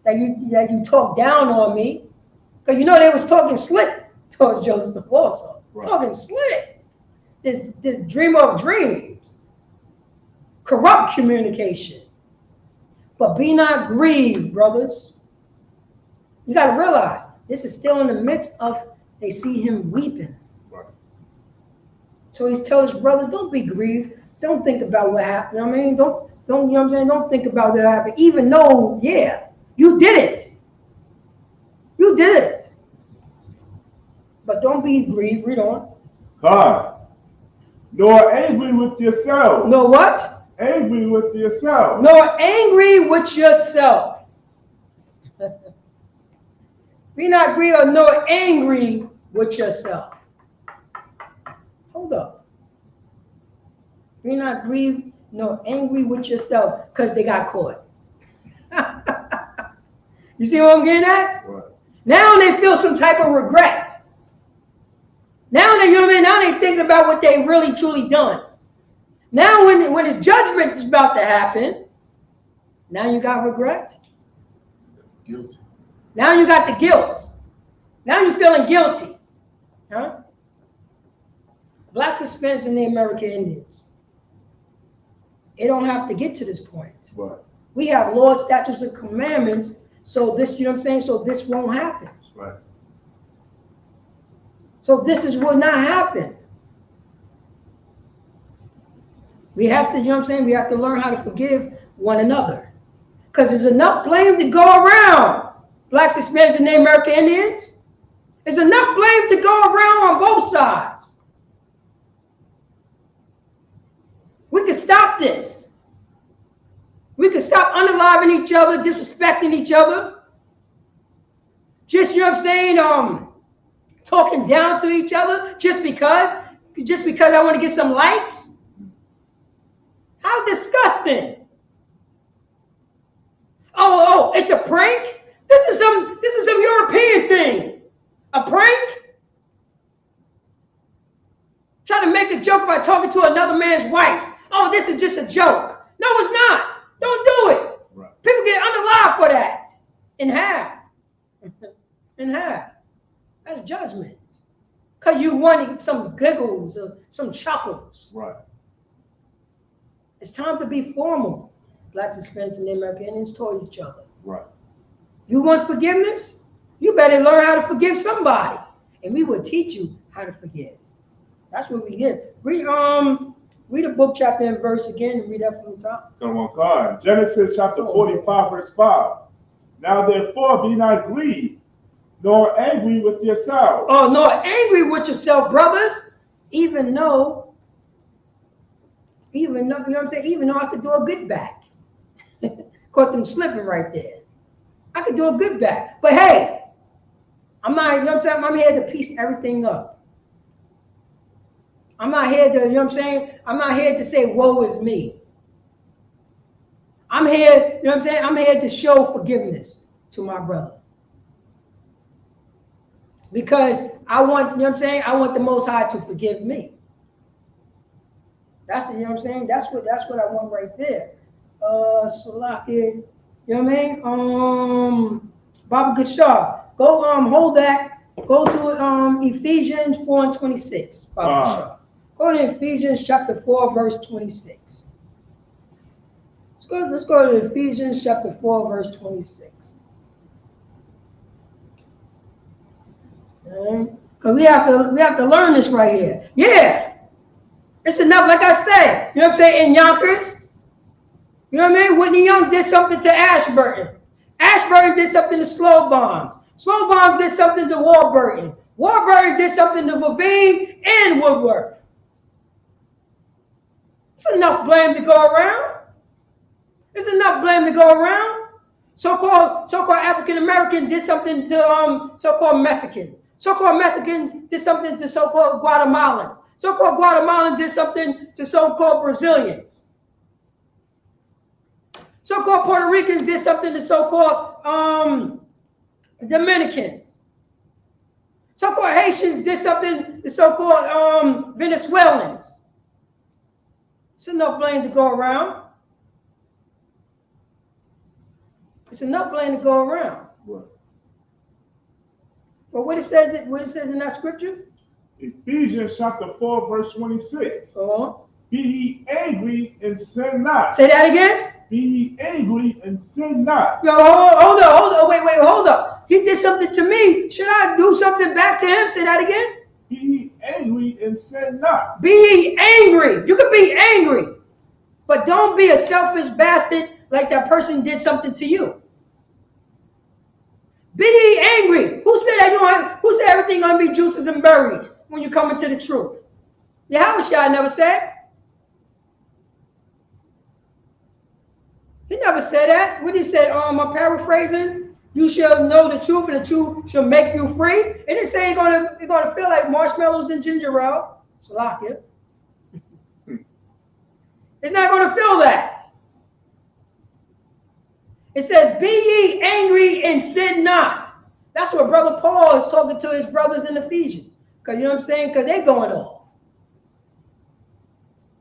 that you talk down on me. Because you know they was talking slick towards Joseph also. Right. Talking slick. This dreamer of dreams. Corrupt communication. But be not grieved, brothers. You got to realize, this is still in the midst of, they see him weeping. Right. So he's telling his brothers, don't be grieved. Don't think about what happened. You know what I mean? Don't, you know what I'm saying? Don't think about what happened. Even though, yeah, you did it. You did it. But don't be grieved. Read on. God. Nor angry with yourself. No what? Angry with yourself. Nor angry with yourself. Be not grieved nor angry with yourself. Hold up. Be not grieved nor angry with yourself because they got caught. You see what I'm getting at? Right. Now they feel some type of regret. Now they, you know what I mean? Now they thinking about what they really truly done. Now when his judgment is about to happen, now you got regret. Guilty. Now you got the guilt. Now you're feeling guilty. Huh? Blacks, Hispanics, and the American Indians. It don't have to get to this point. Right. We have laws, statutes, and commandments. So this, you know what I'm saying? So this won't happen. Right. So this will not happen. We have to, you know what I'm saying? We have to learn how to forgive one another. Because there's enough blame to go around. Blacks, Hispanics, and Native American Indians. There's enough blame to go around on both sides. We can stop this. We can stop unaliving each other, disrespecting each other. Just, you know what I'm saying, talking down to each other just because I want to get some likes. How disgusting. Oh, it's a prank? This is some European thing. A prank? Try to make a joke about talking to another man's wife. Oh, this is just a joke. No, it's not. Don't do it. Right. People get unalive for that. In half. In half. That's judgment. because you wanted some giggles or some chuckles. Right. It's time to be formal. Blacks, Hispanics, and the American Indians toward each other. Right. You want forgiveness? You better learn how to forgive somebody. And we will teach you how to forgive. That's what we get. Read a book, chapter, and verse again, and read that from the top. Come on, God. Genesis chapter 45, verse 5. Now therefore be not grieved, nor angry with yourselves. Oh, nor angry with yourself, brothers, even though, you know what I'm saying? Even though I could do a good back. Caught them slipping right there. I could do a good back. But hey, I'm not, you know what I'm saying? I'm here to piece everything up. I'm not here to, you know what I'm saying? I'm not here to say, woe is me. I'm here, you know what I'm saying? I'm here to show forgiveness to my brother. Because I want, you know what I'm saying? I want the Most High to forgive me. That's, you know what I'm saying? That's what I want right there. Salaki, you know what I mean? Baba Gashar, go hold that. Go to Ephesians 4 and 26. Baba Gashar. Go to Ephesians chapter 4, verse 26. Let's go to Ephesians chapter 4, verse 26. Because we have to learn this right here. Yeah. It's enough, like I said, you know what I'm saying, in Yonkers. You know what I mean? Whitney Young did something to Ashburton. Ashburton did something to Slow Bombs. Slow Bombs did something to Warburton. Warburton did something to Levine and Woodworth. It's enough blame to go around. There's enough blame to go around. So-called African American did something to so-called Mexicans. So-called Mexicans did something to so-called Guatemalans. So-called Guatemalan did something to so-called Brazilians. So-called Puerto Ricans did something to so-called Dominicans. So-called Haitians did something to so-called Venezuelans. It's enough blame to go around. It's enough blame to go around. Right. But what it says in that scripture? Ephesians chapter 4, verse 26. Go on. Be ye angry and sin not. Say that again. Be ye angry and sin not. Yo, hold up. Wait, hold up. He did something to me. Should I do something back to him? Say that again. Be ye angry and sin not. Be ye angry. You can be angry, but don't be a selfish bastard like that person did something to you. Be ye angry. Who said that who said everything gonna be juices and berries when you come into the truth? Yahushua never said. He never said that. What he said, I'm paraphrasing. You shall know the truth, and the truth shall make you free. It didn't say you're gonna feel like marshmallows and ginger ale. Salakia. It's not gonna feel that. It says, be ye angry and sin not. That's what Brother Paul is talking to his brothers in Ephesians. Because you know what I'm saying? Because they're going off.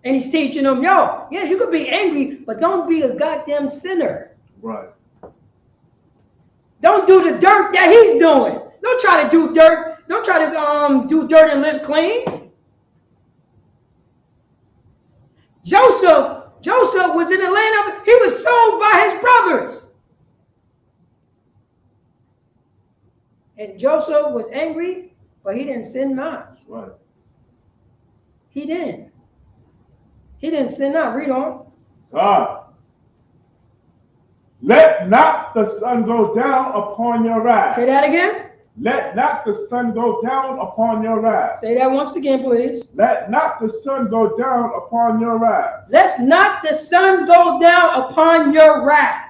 And he's teaching them, yo, yeah, you could be angry, but don't be a goddamn sinner. Right. Don't do the dirt that he's doing. Don't try to do dirt. Don't try to do dirt and live clean. Joseph was in the land of, he was sold by his brothers. And Joseph was angry, but he didn't sin not. Right. He didn't. He didn't sin not. Read on. God. Let not the sun go down upon your wrath. Say that again. Let not the sun go down upon your wrath. Say that once again, please. Let not the sun go down upon your wrath. Let not the sun go down upon your wrath.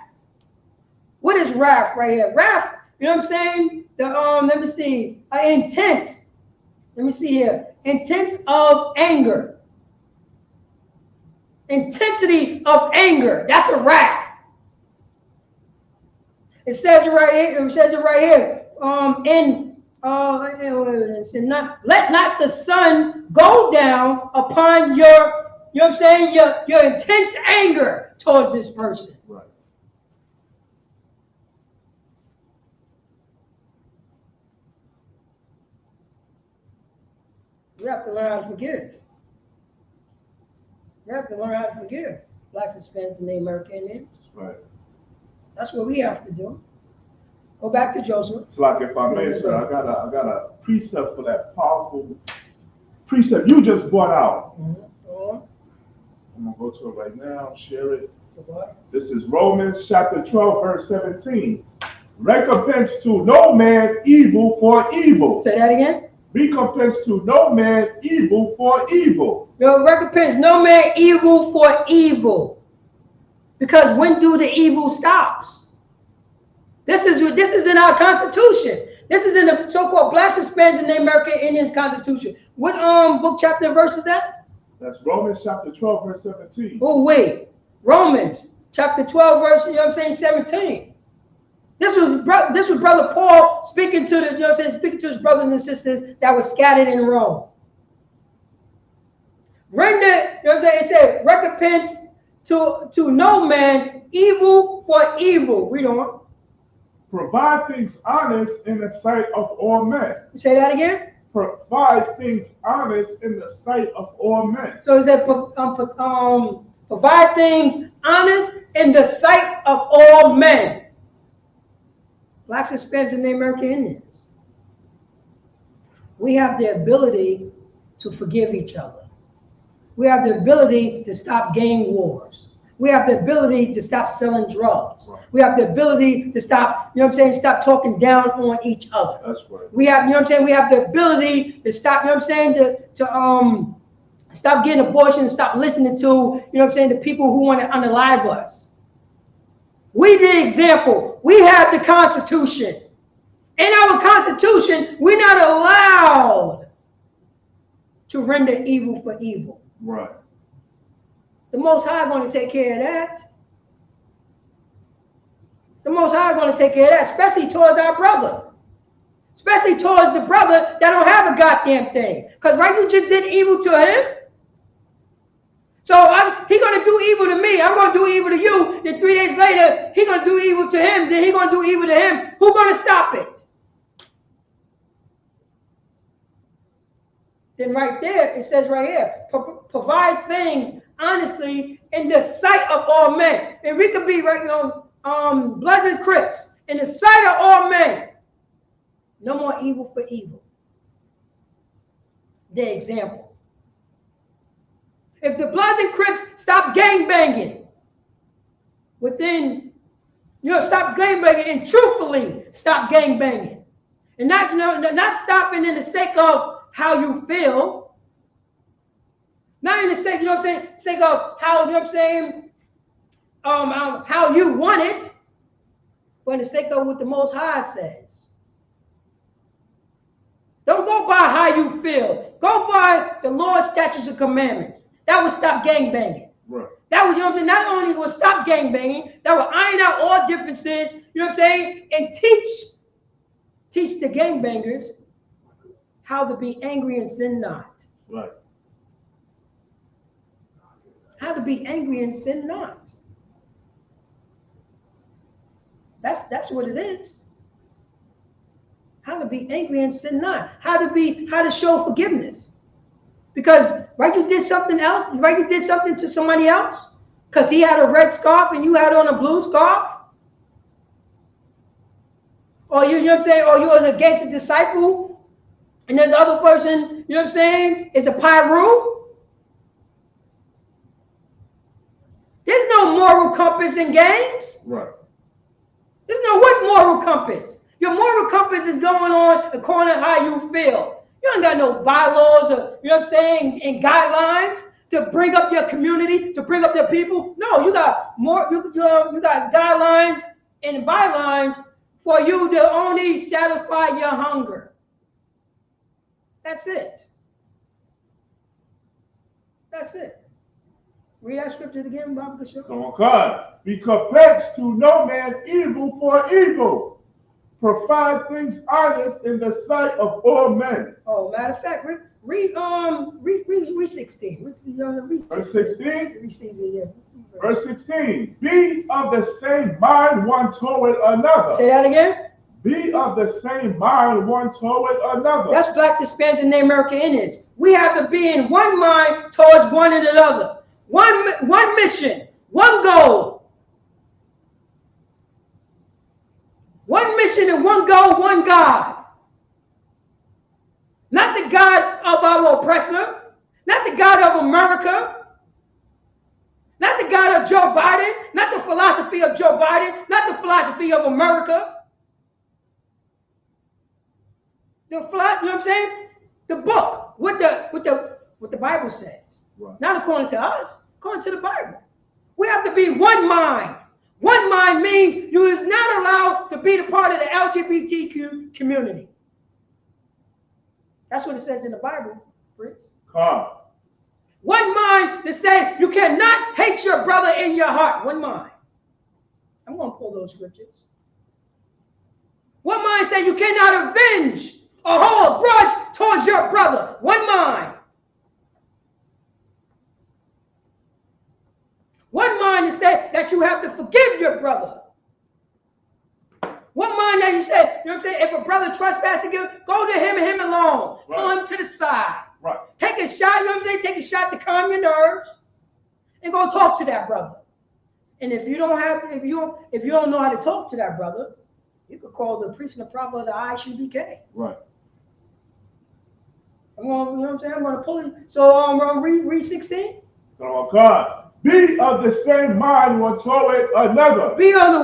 What is wrath right here? Wrath, you know what I'm saying? Let me see. Intense. Let me see here. Intense of anger. Intensity of anger. That's a wrath. It says it right here. It says it right here. Let not the sun go down upon your, you know what I'm saying, your intense anger towards this person. Right. We have to learn how to forgive. We have to learn how to forgive blacks, Hispanics, and Native American Indians. Right. That's what we have to do. Go back to Joseph. It's like, if I may, sir, I got a precept for that powerful precept you just brought out. I'm gonna go to it right now. Share it. This is Romans chapter 12, verse 17. Recompense to no man evil for evil. Say that again. Recompense to no man evil for evil. No, recompense no man evil for evil. Because when do the evil stops? This is in our Constitution. This is in the so-called Blacks, Hispanics, and Native American Indians Constitution. What book, chapter, and verse is that? That's Romans chapter 12, verse 17. Oh, wait. Romans chapter 12, verse, 17. This was Brother Paul speaking to the, speaking to his brothers and sisters that were scattered in Rome. Render, it said, recompense to no man evil for evil. Read on. Provide things honest in the sight of all men. Say that again. Provide things honest in the sight of all men. So it said, provide things honest in the sight of all men. Blacks, Hispanics, and Native American Indians. We have the ability to forgive each other. We have the ability to stop gang wars. We have the ability to stop selling drugs. Right. We have the ability to stop, stop talking down on each other. That's right. We have, we have the ability to stop, to stop getting abortion and stop listening to, the people who want to unalive us. We the example. We have the Constitution. In our Constitution, we're not allowed to render evil for evil. Right. The Most High is going to take care of that. The Most High is going to take care of that, especially towards our brother. Especially towards the brother that don't have a goddamn thing. Because right, you just did evil to him. So he's going to do evil to me. I'm going to do evil to you. Then 3 days later, he's going to do evil to him. Then he's going to do evil to him. Who's going to stop it? Then right there, it says right here, provide things honestly in the sight of all men. And we could be right on Bloods and Crips. In the sight of all men. No more evil for evil. The example. If the Bloods and Crips stop gangbanging within, stop gangbanging and truthfully stop gangbanging. And not stopping in the sake of how you feel. Not in the sake, sake of how, how you want it, but in the sake of what the Most High says. Don't go by how you feel. Go by the law, statutes, and commandments. That would stop gangbanging. Right. That was, not only would stop gangbanging, that would iron out all differences, and teach the gangbangers how to be angry and sin not. Right. How to be angry and sin not. That's what it is. How to be angry and sin not. How to show forgiveness. Because right, you did something else. Right, you did something to somebody else. Because he had a red scarf and you had on a blue scarf. Or or you're an against a disciple, and there's other person, is a pyro. There's no moral compass in gangs. Right. There's no what moral compass. Your moral compass is going on according to how you feel. You ain't got no bylaws or, and guidelines to bring up your community, to bring up your people. No, you got you got guidelines and bylines for you to only satisfy your hunger. That's it. That's it. Read that scripture again, Bob Bishop. Come on, God. Recompense to no man evil for evil. Provide things honest in the sight of all men. Oh, matter of fact, read 16. Verse 16? Read 16, yeah. Verse 16. Be of the same mind one toward another. Say that again. Be of the same mind one toward another. That's Black, Hispanics, and Native American Indians. We have to be in one mind towards one another. One mission, one goal. One mission and one goal, one God. Not the God of our oppressor, not the God of America, not the God of Joe Biden, not the philosophy of Joe Biden, not the philosophy of America. You know what I'm saying? The book, what the Bible says. Right. Not according to us, according to the Bible. We have to be one mind. One mind means you is not allowed to be the part of the LGBTQ community. That's what it says in the Bible, Prince. Come. One mind to say you cannot hate your brother in your heart. One mind. I'm going to pull those scriptures. One mind say you cannot avenge or hold a grudge towards your brother. One mind. One mind to say that you have to forgive your brother. One mind that you say, you know what I'm saying, if a brother trespasses you, go to him and him alone. Right. Pull him to the side. Right. Take a shot, you know what I'm saying? Take a shot to calm your nerves and go talk to that brother. And if you don't know how to talk to that brother, you could call the priest and the prophet of the ISUPK. Right. You know what I'm saying? I'm going to pull it. So read 16. Oh God. Be of the same mind one toward another. Be of the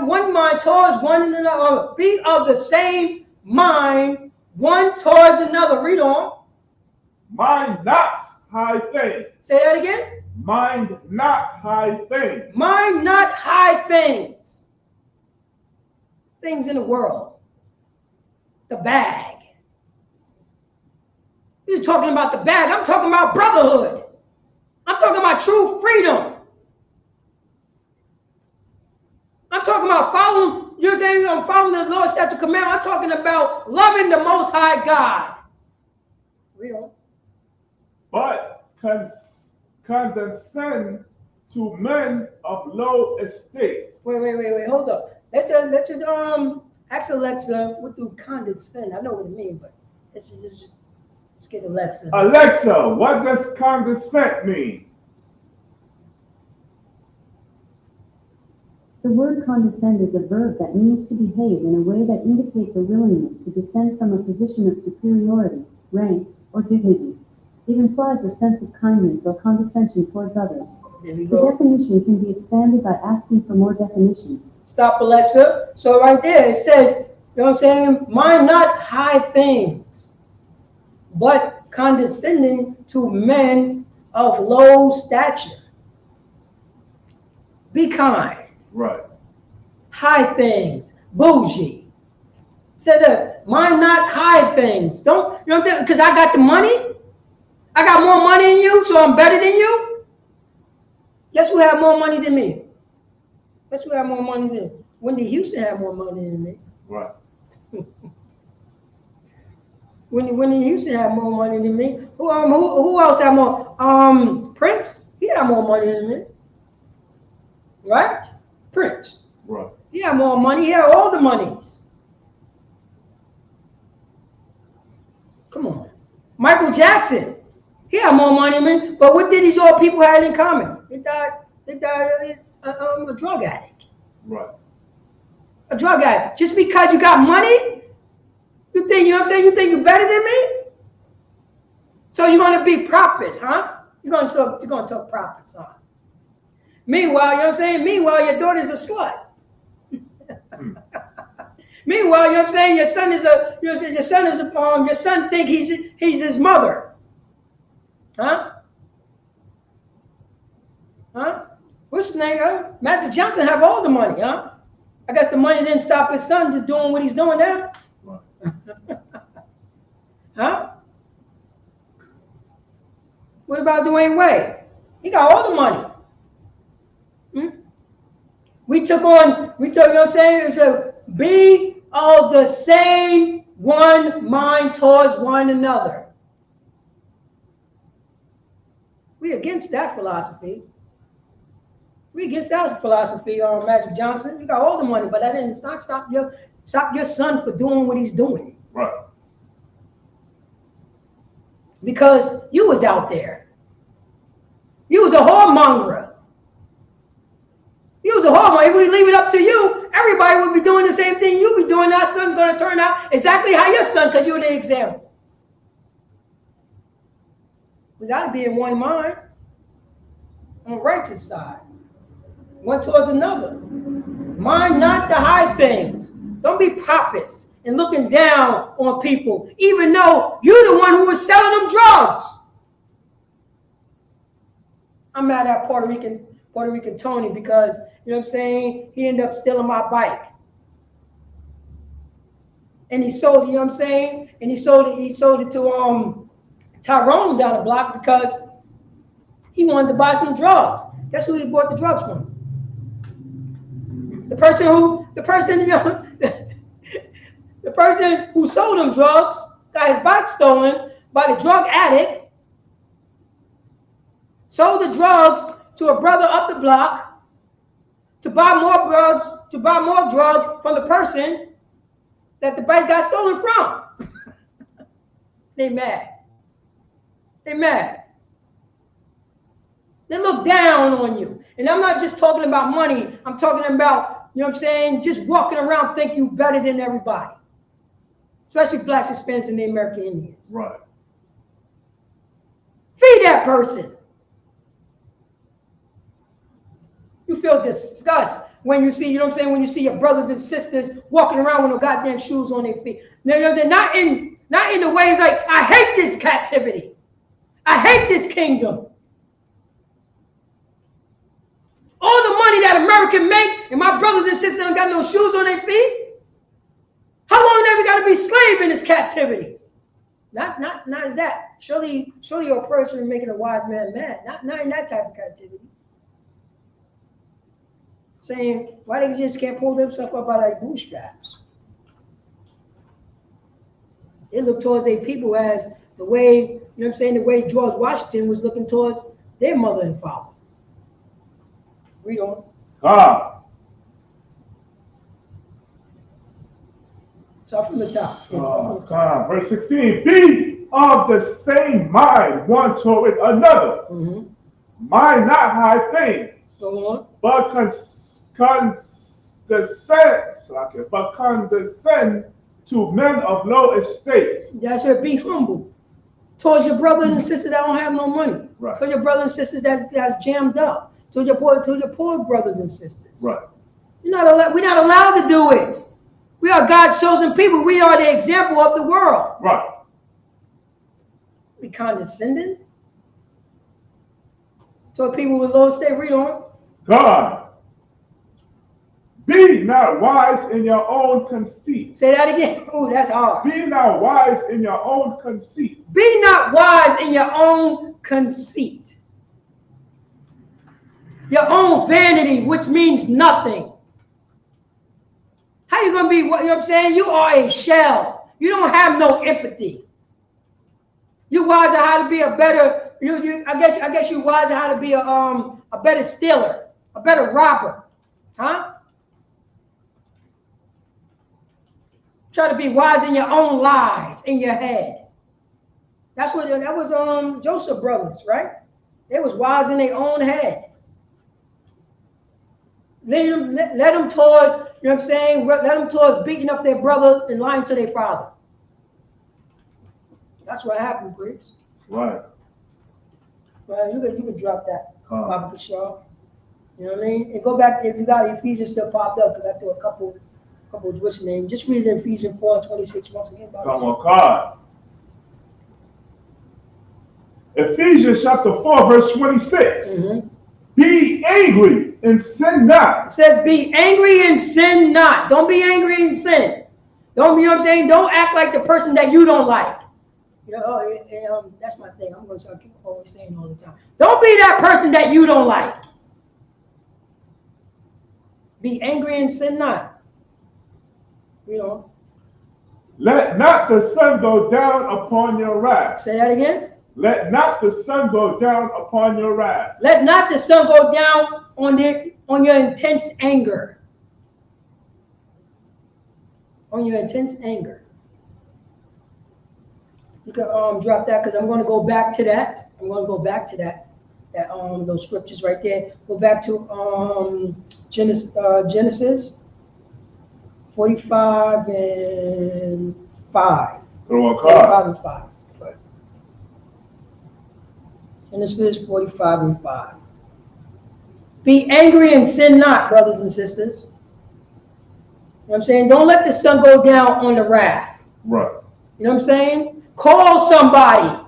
one mind towards one another. Be of the same mind one towards another. Read on. Mind not high things. Say that again. Mind not high things. Mind not high things. Things in the world. The bag. You're talking about the bag. I'm talking about brotherhood. I'm talking about true freedom. I'm talking about following, you're saying I'm following the Lord's statute commandment. I'm talking about loving the Most High God. Real. But condescend to men of low estate. Wait. Hold up. Let's ask Alexa what do condescend. I know what it means, but let's get Alexa. Alexa, what does condescend mean? The word condescend is a verb that means to behave in a way that indicates a willingness to descend from a position of superiority, rank, or dignity. It implies a sense of kindness or condescension towards others. The definition can be expanded by asking for more definitions. Stop, Alexa. So right there it says, you know what I'm saying? Mind not high things, but condescending to men of low stature. Be kind. Right. High things. Bougie. Said that mind not high things. Don't, you know what I'm saying? Because I got the money. I got more money than you, so I'm better than you. Guess who had more money than me? Guess who had more money than me? Wendy Houston had more money than me. Right. Wendy Houston had more money than me. Who else had more? Prince. He had more money than me. Right? Prince. Right. He had more money. He had all the monies. Come on. Michael Jackson. He had more money than me. But what did these old people have in common? They died a drug addict. Right. A drug addict. Just because you got money, you think, you know what I'm saying? You think you're better than me? So you're going to be prophets, huh? You're going to talk prophets, huh? Meanwhile, you know what I'm saying? Meanwhile, your daughter's a slut. Meanwhile, you know what I'm saying? Your son think he's his mother. Huh? Huh? What's his name? Magic Johnson have all the money, huh? I guess the money didn't stop his son from doing what he's doing now. Right. Huh? What about Dwayne Wade? He got all the money. We took, you know what I'm saying? To be of the same one mind towards one another. We against that philosophy. We against that philosophy, Magic Johnson. You got all the money, but that did not stop your Stop your son for doing what he's doing. Right. Because you was out there. You was a whoremonger. You was a whoremonger. If we leave it up to you, everybody would be doing the same thing you be doing. Our son's going to turn out exactly how your son, because you're the example. We got to be in one mind, on the righteous side, one towards another. Mind not the high things. Don't be pompous and looking down on people, even though you're the one who was selling them drugs. I'm mad at Puerto Rican Tony because, you know what I'm saying, he ended up stealing my bike. And he sold it, you know what I'm saying? And he sold it to Tyrone down the block because he wanted to buy some drugs. Guess who he bought the drugs from? The person who sold him drugs got his bike stolen by the drug addict, sold the drugs to a brother up the block to buy more drugs from the person that the bike got stolen from. They mad. They mad. They look down on you. And I'm not just talking about money. I'm talking about, you know what I'm saying, just walking around think you better than everybody. Especially blacks, Hispanics, and the American Indians. Right. Feed that person. You feel disgust when you see, you know what I'm saying, when you see your brothers and sisters walking around with no goddamn shoes on their feet. You know what I'm saying? Not in the ways like, I hate this captivity. I hate this kingdom. All the money that America make, and my brothers and sisters don't got no shoes on their feet. How long have we got to be slave in this captivity? Not as that. Surely your oppression is making a wise man mad. Not in that type of captivity. Saying why they just can't pull themselves up by like bootstraps. They look towards their people as the way, you know what I'm saying, the way George Washington was looking towards their mother and father. Read on. Start from the top. Verse 16. Be of the same mind one toward another. Mind not high things. Go on. But condescend to men of low estate. That's right. Be humble towards your brothers and sisters that don't have no money. Right. Towards your brothers and sisters that's jammed up. To your poor brothers and sisters. Right. We're not allowed to do it. We are God's chosen people. We are the example of the world. Right. We condescending to people with low estate. Read on. God. Be not wise in your own conceit. Say that again. Oh, that's hard. Be not wise in your own conceit. Be not wise in your own conceit. Your own vanity, which means nothing. How you gonna be? You know what I'm saying? You are a shell. You don't have no empathy. You wise on how to be a better. I guess you wise on how to be a better stealer, a better robber, huh? Try to be wise in your own lies in your head. That was Joseph brothers, right? They was wise in their own head. Let them towards, you know what I'm saying? Let them towards beating up their brother and lying to their father. That's what happened, priest. Right. Well, you could drop that, Papa Shaw. You know what I mean? And go back, if you got Ephesians still popped up, because I threw a couple of what's the name. Just read Ephesians 4:26 once again. Come on, God. Ephesians chapter 4, verse 26. Be angry and sin not. It says be angry and sin not. Don't be angry and sin. Don't, you know what I'm saying? Don't act like the person that you don't like. You know, that's my thing. I'm going to keep always saying all the time. Don't be that person that you don't like. Be angry and sin not. You know. Let not the sun go down upon your wrath. Say that again. Let not the sun go down upon your wrath. Let not the sun go down on your intense anger. On your intense anger. You can drop that because I'm going to go back to that. I'm going to go back to that those scriptures right there. Go back to Genesis 45 and 5. 45 and 5. Right. Genesis 45 and 5. Be angry and sin not, brothers and sisters. You know what I'm saying? Don't let the sun go down on the wrath. Right. You know what I'm saying? Call somebody.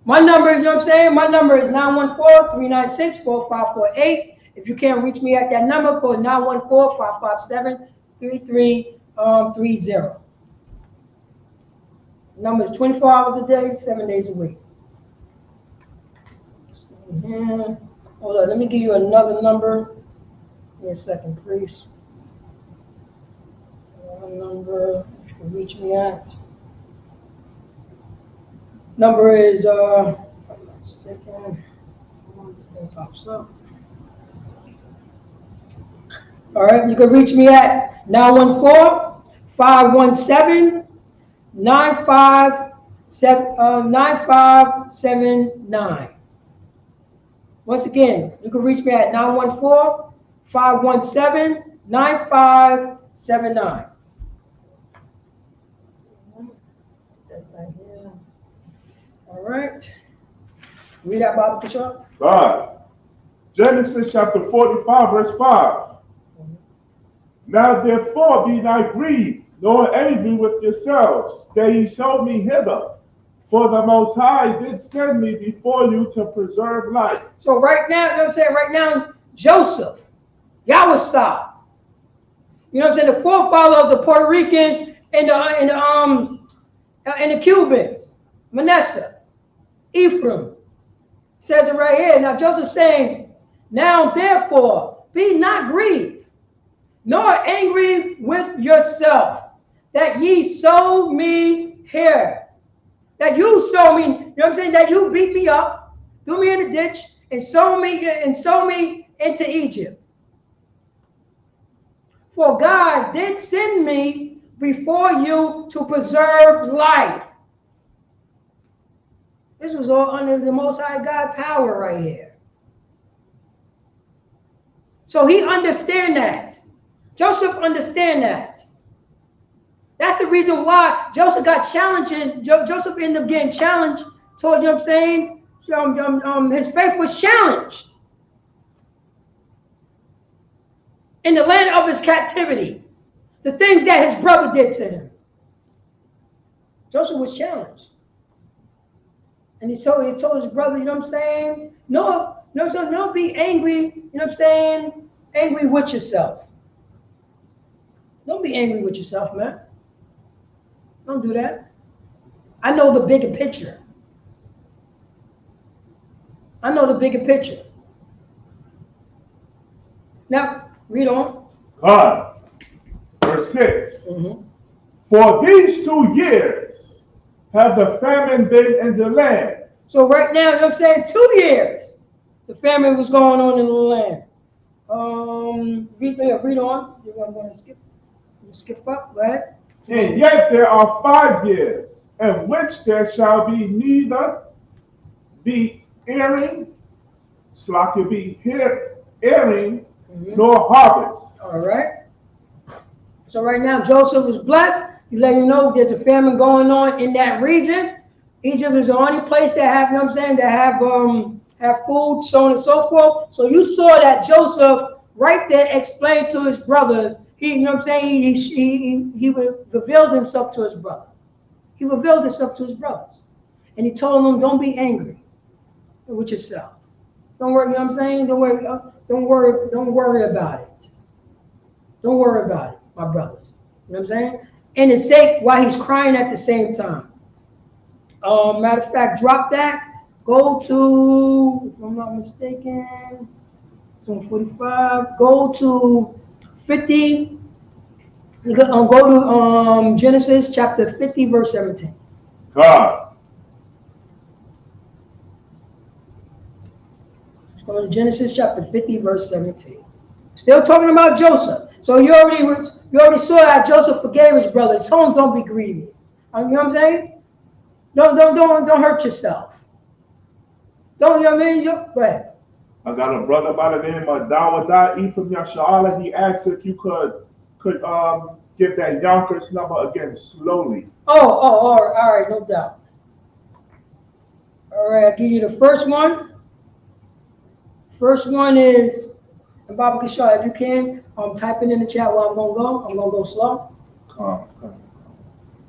My number is, you know what I'm saying? My number is 914-396-4548. If you can't reach me at that number, call 914-557-3330. The number is 24 hours a day, 7 days a week. Hold on, let me give you another number. Give me a second, please. Number you can reach me at. Number is if I'm not mistaken, this thing pops up. All right, you can reach me at 914-517-9579. Once again, you can reach me at 914-517-9579. Right here. All right. Read that, Bible, Bishop. God. Genesis chapter 45, verse 5. Now therefore be not grieved, nor angry with yourselves, that ye showed me hither. For the Most High did send me before you to preserve life. So right now, you know what I'm saying? Right now, Joseph, Yahweh, you know what I'm saying? The forefather of the Puerto Ricans and the Cubans, Manasseh, Ephraim, says it right here. Now Joseph saying, now therefore be not grieved, nor angry with yourself, that ye sold me here. That you sold me, you know what I'm saying? That you beat me up, threw me in the ditch, and sold me into Egypt. For God did send me before you to preserve life. This was all under the Most High God power right here. So he understand that. Joseph understand that. That's the reason why Joseph got challenging. Joseph ended up getting challenged. Told you what I'm saying? His faith was challenged in the land of his captivity. The things that his brother did to him. Joseph was challenged. And he told his brother, you know what I'm saying? No, be angry, you know what I'm saying? Angry with yourself. Don't be angry with yourself, man. Don't do that. I know the bigger picture. I know the bigger picture. Now, read on. God. Verse 6. For these 2 years have the famine been in the land. So right now, you know what I'm saying? 2 years the famine was going on in the land. Read on. I'm going to skip up, right? And yet there are 5 years in which there shall be neither airing, nor harvest. All right. So right now, Joseph was blessed. He's letting you know there's a famine going on in that region. Egypt is the only place that have, you know what I'm saying, that have food, so on and so forth. So you saw that Joseph right there explained to his brothers. He, you know what I'm saying, he revealed himself to his brother. He revealed himself to his brothers. And he told them, don't be angry with yourself. Don't worry, you know what I'm saying? Don't worry about it. Don't worry about it, my brothers. You know what I'm saying? And his sake while he's crying at the same time. Matter of fact, drop that. Go to, if I'm not mistaken, 45. Go to 50. Go to Genesis chapter 50, verse 17. God. Go to Genesis chapter 50, verse 17. Still talking about Joseph. So you already saw that Joseph forgave his brother. Tell him don't be greedy. You know what I'm saying? Don't hurt yourself. Don't, you know what I mean? Go ahead. I got a brother by the name of Dawadah Ephraim Yasha'ala. He asked if you could give that Yonkers number again slowly. All right, no doubt. All right, I'll give you the first one. First one is, and Baba Kishar, if you can, type it in the chat while I'm gonna go. I'm gonna go slow. Come.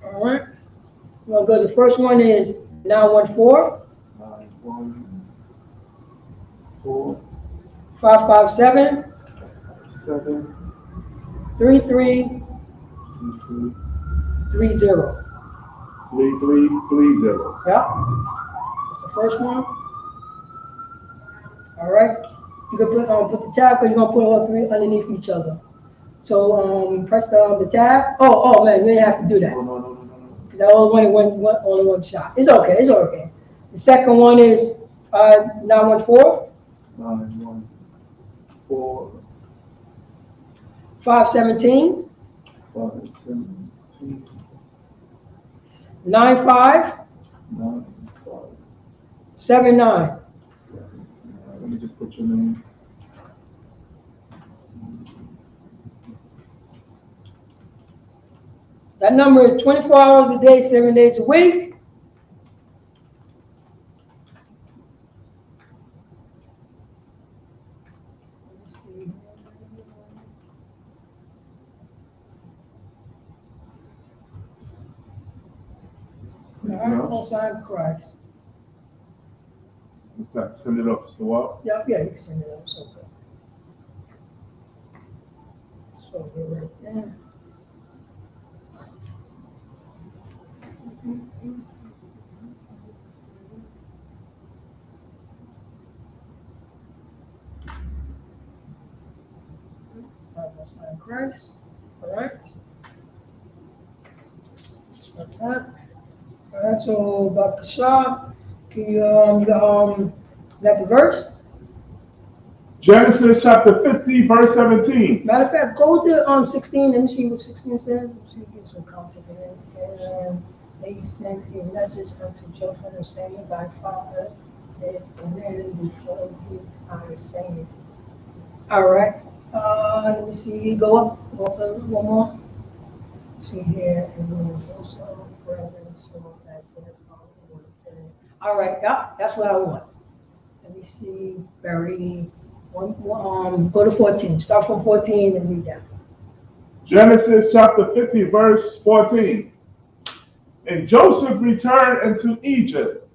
All right. I'm gonna go. The first one is 914 557 3330. 3330. Yeah. That's the first one. All right. You can put the tab, because you're gonna put all three underneath each other. So press the tab. Oh man, we didn't have to do that. No. Because I only only one shot. It's okay. It's okay. The second one is 914 517 9579. Let me just put your name. That number is 24 hours a day, 7 days a week. Most High Christ. Send it up. So up. Yeah, you can send it up. So good. So good right there. Most High Christ. All right. Like that. All right. So, Baba Shah, can you got the verse? Genesis chapter 50, verse 17. Matter of fact, go to 16. Let me see what 16 says. Let me see if you get some content in it. And they sent a message unto Joseph and saying, thy father did command before you I saying. All right. Let me see. Go up one more. See here, and then Joseph, brethren, so that their father was dead. All right. Yeah, that's what I want. Let me see. Very. Go to 14. Start from 14 and read down. Genesis chapter 50, verse 14. And Joseph returned into Egypt,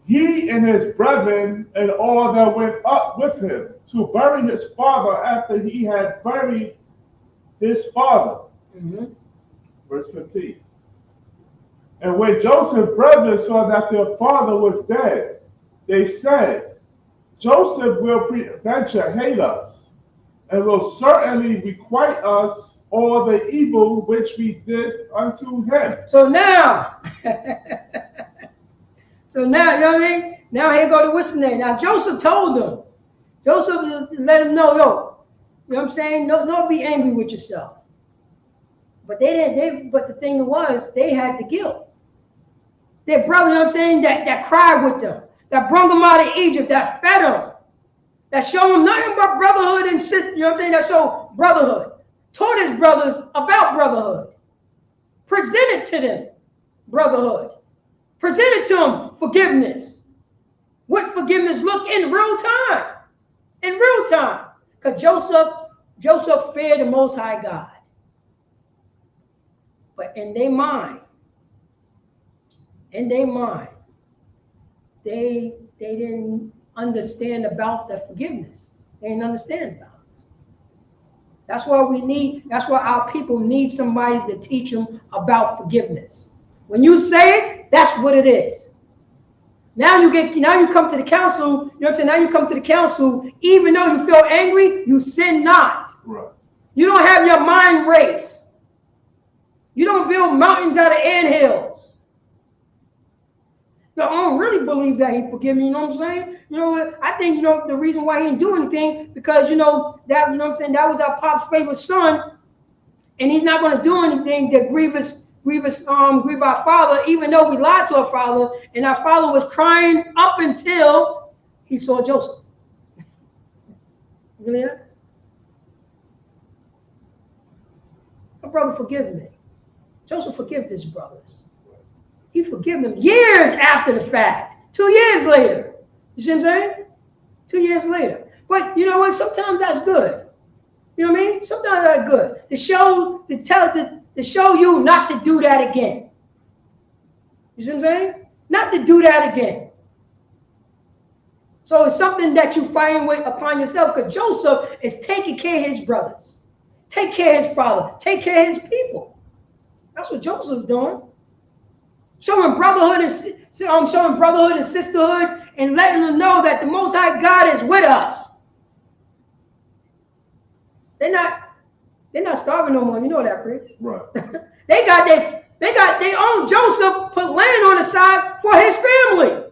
he and his brethren and all that went up with him to bury his father after he had buried his father. Verse 15. And when Joseph's brethren saw that their father was dead, they said, Joseph will peradventure hate us, and will certainly requite us all the evil which we did unto him. So now, you know what I mean? Now here go the what's the name. Now Joseph told them. Joseph let them know, yo, you know what I'm saying? Don't be angry with yourself. But they didn't, but the thing was, they had the guilt. Their brother, you know what I'm saying, that cried with them, that brought them out of Egypt, that fed them, that showed them nothing but brotherhood and sister, you know what I'm saying, that showed brotherhood, taught his brothers about brotherhood, presented to them brotherhood, presented to them forgiveness. What forgiveness look in real time, because Joseph feared the Most High God. But in their mind, they didn't understand about the forgiveness. They didn't understand about it. That's why our people need somebody to teach them about forgiveness. When you say it, that's what it is. Now you come to the council, you know what I'm saying? Now you come to the council, even though you feel angry, you sin not. Right. You don't have your mind race. You don't build mountains out of anthills. I don't really believe that he forgive me, you know what I'm saying? You know, I think, you know, the reason why he didn't do anything, because, you know, that, you know what I'm saying, that was our pop's favorite son, and he's not going to do anything that grieve our father, even though we lied to our father, and our father was crying up until he saw Joseph. You believe that? My brother forgive me. Joseph forgave his brothers. He forgave them years after the fact. 2 years later. You see what I'm saying? 2 years later. But you know what? Sometimes that's good. You know what I mean? Sometimes that's good. To show you not to do that again. You see what I'm saying? Not to do that again. So it's something that you find upon yourself, because Joseph is taking care of his brothers, take care of his father, take care of his people. That's what Joseph is doing. Showing brotherhood and sisterhood, and letting them know that the Most High God is with us. They're not starving no more. You know that, priest. Right. they own Joseph, put land on the side for his family.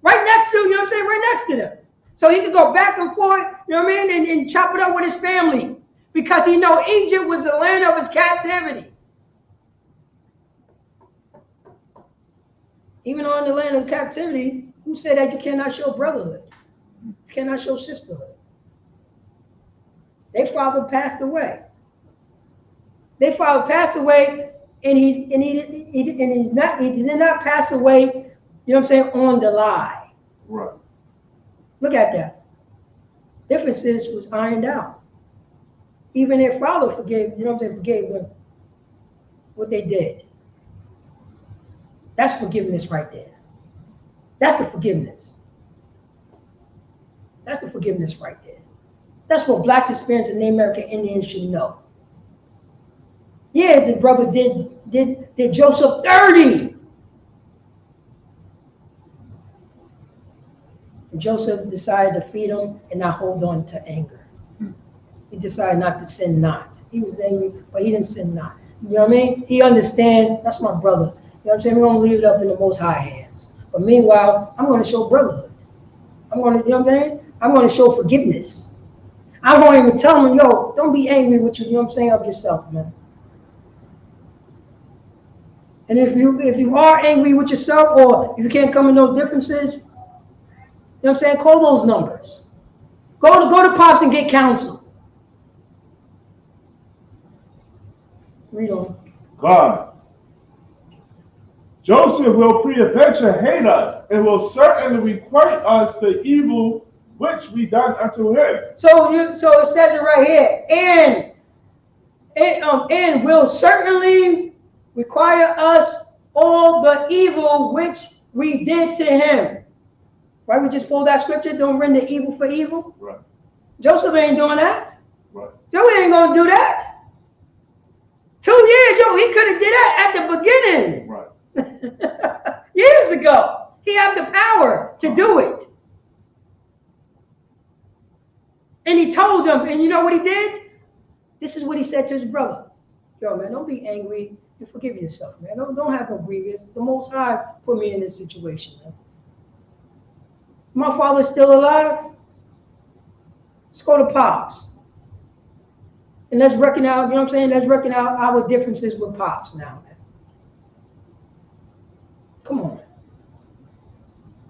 Right next to, you know what I'm saying, right next to them. So he could go back and forth, you know what I mean, and chop it up with his family. Because he know Egypt was the land of his captivity. Even on the land of captivity, who said that you cannot show brotherhood? You cannot show sisterhood. Their father passed away. Their father passed away, and he did not pass away, you know what I'm saying, on the lie. Right. Look at that. Differences was ironed out. Even their father forgave, you know what I'm saying, forgave them what they did. That's forgiveness right there. That's the forgiveness. That's the forgiveness right there. That's what blacks, Hispanics, and Native American Indians should know. Yeah, the brother did Joseph 30. And Joseph decided to feed him and not hold on to anger. He decided not to sin not. He was angry, but he didn't sin not. You know what I mean? He understand, that's my brother. You know what I'm saying? We're going to leave it up in the Most High hands. But meanwhile, I'm going to show brotherhood. I'm going to, you know what I'm saying? I'm going to show forgiveness. I'm going to even tell him, yo, don't be angry with you know what I'm saying, of yourself, man. And if you are angry with yourself, or if you can't come to those differences, you know what I'm saying, call those numbers. Go to Pops and get counsel. Read on. God. Joseph will peradventure hate us, and will certainly requite us the evil which we done unto him. So it says it right here, and will certainly require us all the evil which we did to him. Right? We just pulled that scripture. Don't render evil for evil. Right. Joseph ain't doing that. Right. Joseph ain't gonna do that. 2 years, he could have did that at the beginning. Right. Years ago. He had the power to do it. And he told them, and you know what he did? This is what he said to his brother. Yo, man, don't be angry and forgive yourself, man. Don't have no grievance. The Most High put me in this situation, man. My father's still alive. Let's go to Pops. And let's reckon out, you know what I'm saying? Let's reckon out our differences with Pops now, man. Come on.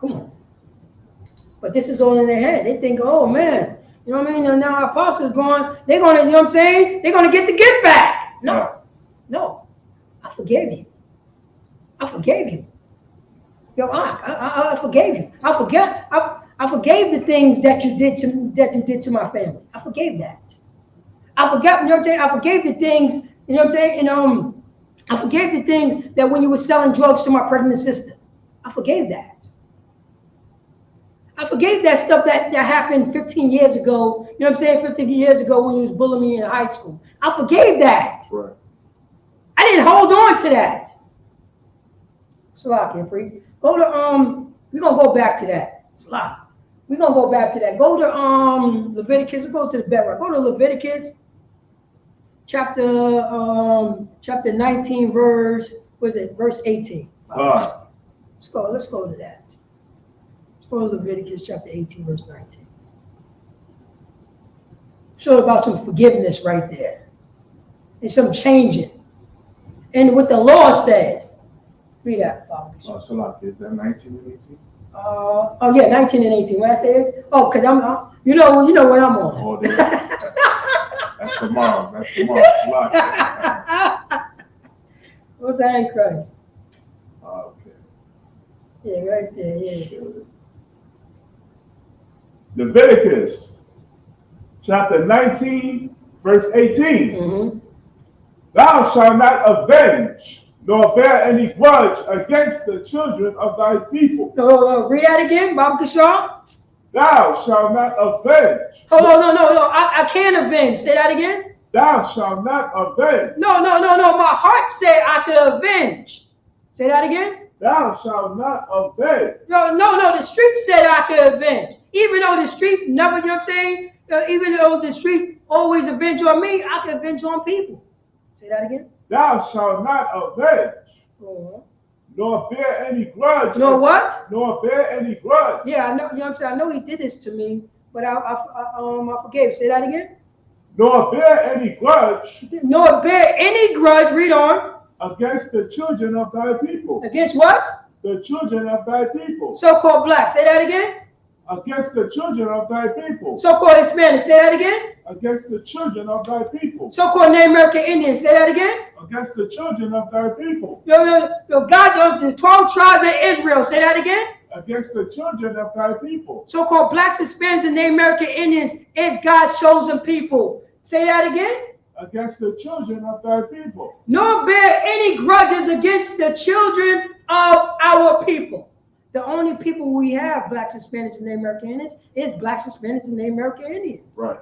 Come on. But this is all in their head. They think, oh, man, you know what I mean? And now our Pops is gone. They're going to, you know what I'm saying? They're going to get the gift back. No. I forgave you. I forgave you. Yo, I forgave you. I forgave the things that you did to my family. I forgave that. I forgot, you know what I'm saying? I forgave the things, you know what I'm saying? And I forgave the things that when you were selling drugs to my pregnant sister. I forgave that. I forgave that stuff that happened 15 years ago. You know what I'm saying? 15 years ago when you was bullying me in high school. I forgave that. Right. I didn't hold on to that. Slack, priest. Go to we're gonna go back to that. Slack. We're gonna go back to that. Go to Leviticus. Go to the bedrock. Go to Leviticus chapter 19, verse 18. Let's go to that. Let's go to Leviticus chapter 18, verse 19. Show about some forgiveness right there. And some changing. And what the law says. Read that, Bob. Oh, so like, is that 19 and 18? Oh yeah, 19 and 18. What I said? Oh, because you know what I'm on. Oh, that's tomorrow. That's tomorrow. What's Antichrist? Okay. Yeah, right there, yeah. Leviticus chapter 19, verse 18. Mm-hmm. Thou shalt not avenge nor bear any grudge against the children of thy people. No, read that again, Bob Kishar. Thou shalt not avenge. Hold on, no. I can't avenge. Say that again. Thou shalt not avenge. No. My heart said I could avenge. Say that again. Thou shalt not avenge. No. The street said I could avenge. Even though the street never, you know what I'm saying? Even though the street always avenge on me, I could avenge on people. Say that again. Thou shalt not avenge. Uh-huh. Nor bear any grudge. Nor what? Nor bear any grudge. Yeah, I know. You know what I'm saying? I know he did this to me, but I forgave. Say that again. Nor bear any grudge. Nor bear any grudge. Read on. Against the children of thy people. Against what? The children of thy people. So-called black. Say that again. Against the children of thy people. So-called Hispanic. Say that again. Against the children of thy people. So-called Native American Indians. Say that again. Against the children of thy people. God, the 12 tribes of Israel. Say that again. Against the children of thy people. So-called blacks, Hispanics, and Native American Indians is God's chosen people. Say that again. Against the children of thy people. Nor bear any grudges against the children of our people. The only people we have, blacks, Hispanics, and Native American Indians, is blacks, Hispanics, and Native American Indians. Right.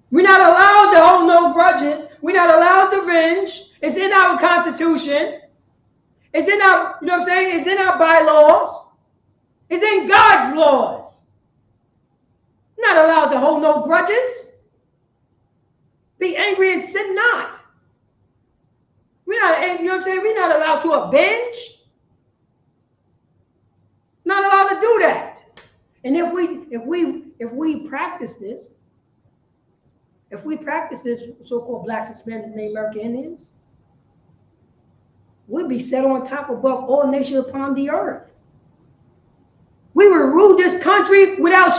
We're not allowed to hold no grudges. We're not allowed to avenge. It's in our Constitution. It's in our, you know what I'm saying? It's in our bylaws. It's in God's laws. We're not allowed to hold no grudges. Be angry and sin not. We're not, you know what I'm saying? We're not allowed to avenge. Not allowed to do that. And if we practice this, so-called blacks, Hispanics, and Native American Indians, we'd be set on top above all nations upon the earth. We would rule this country without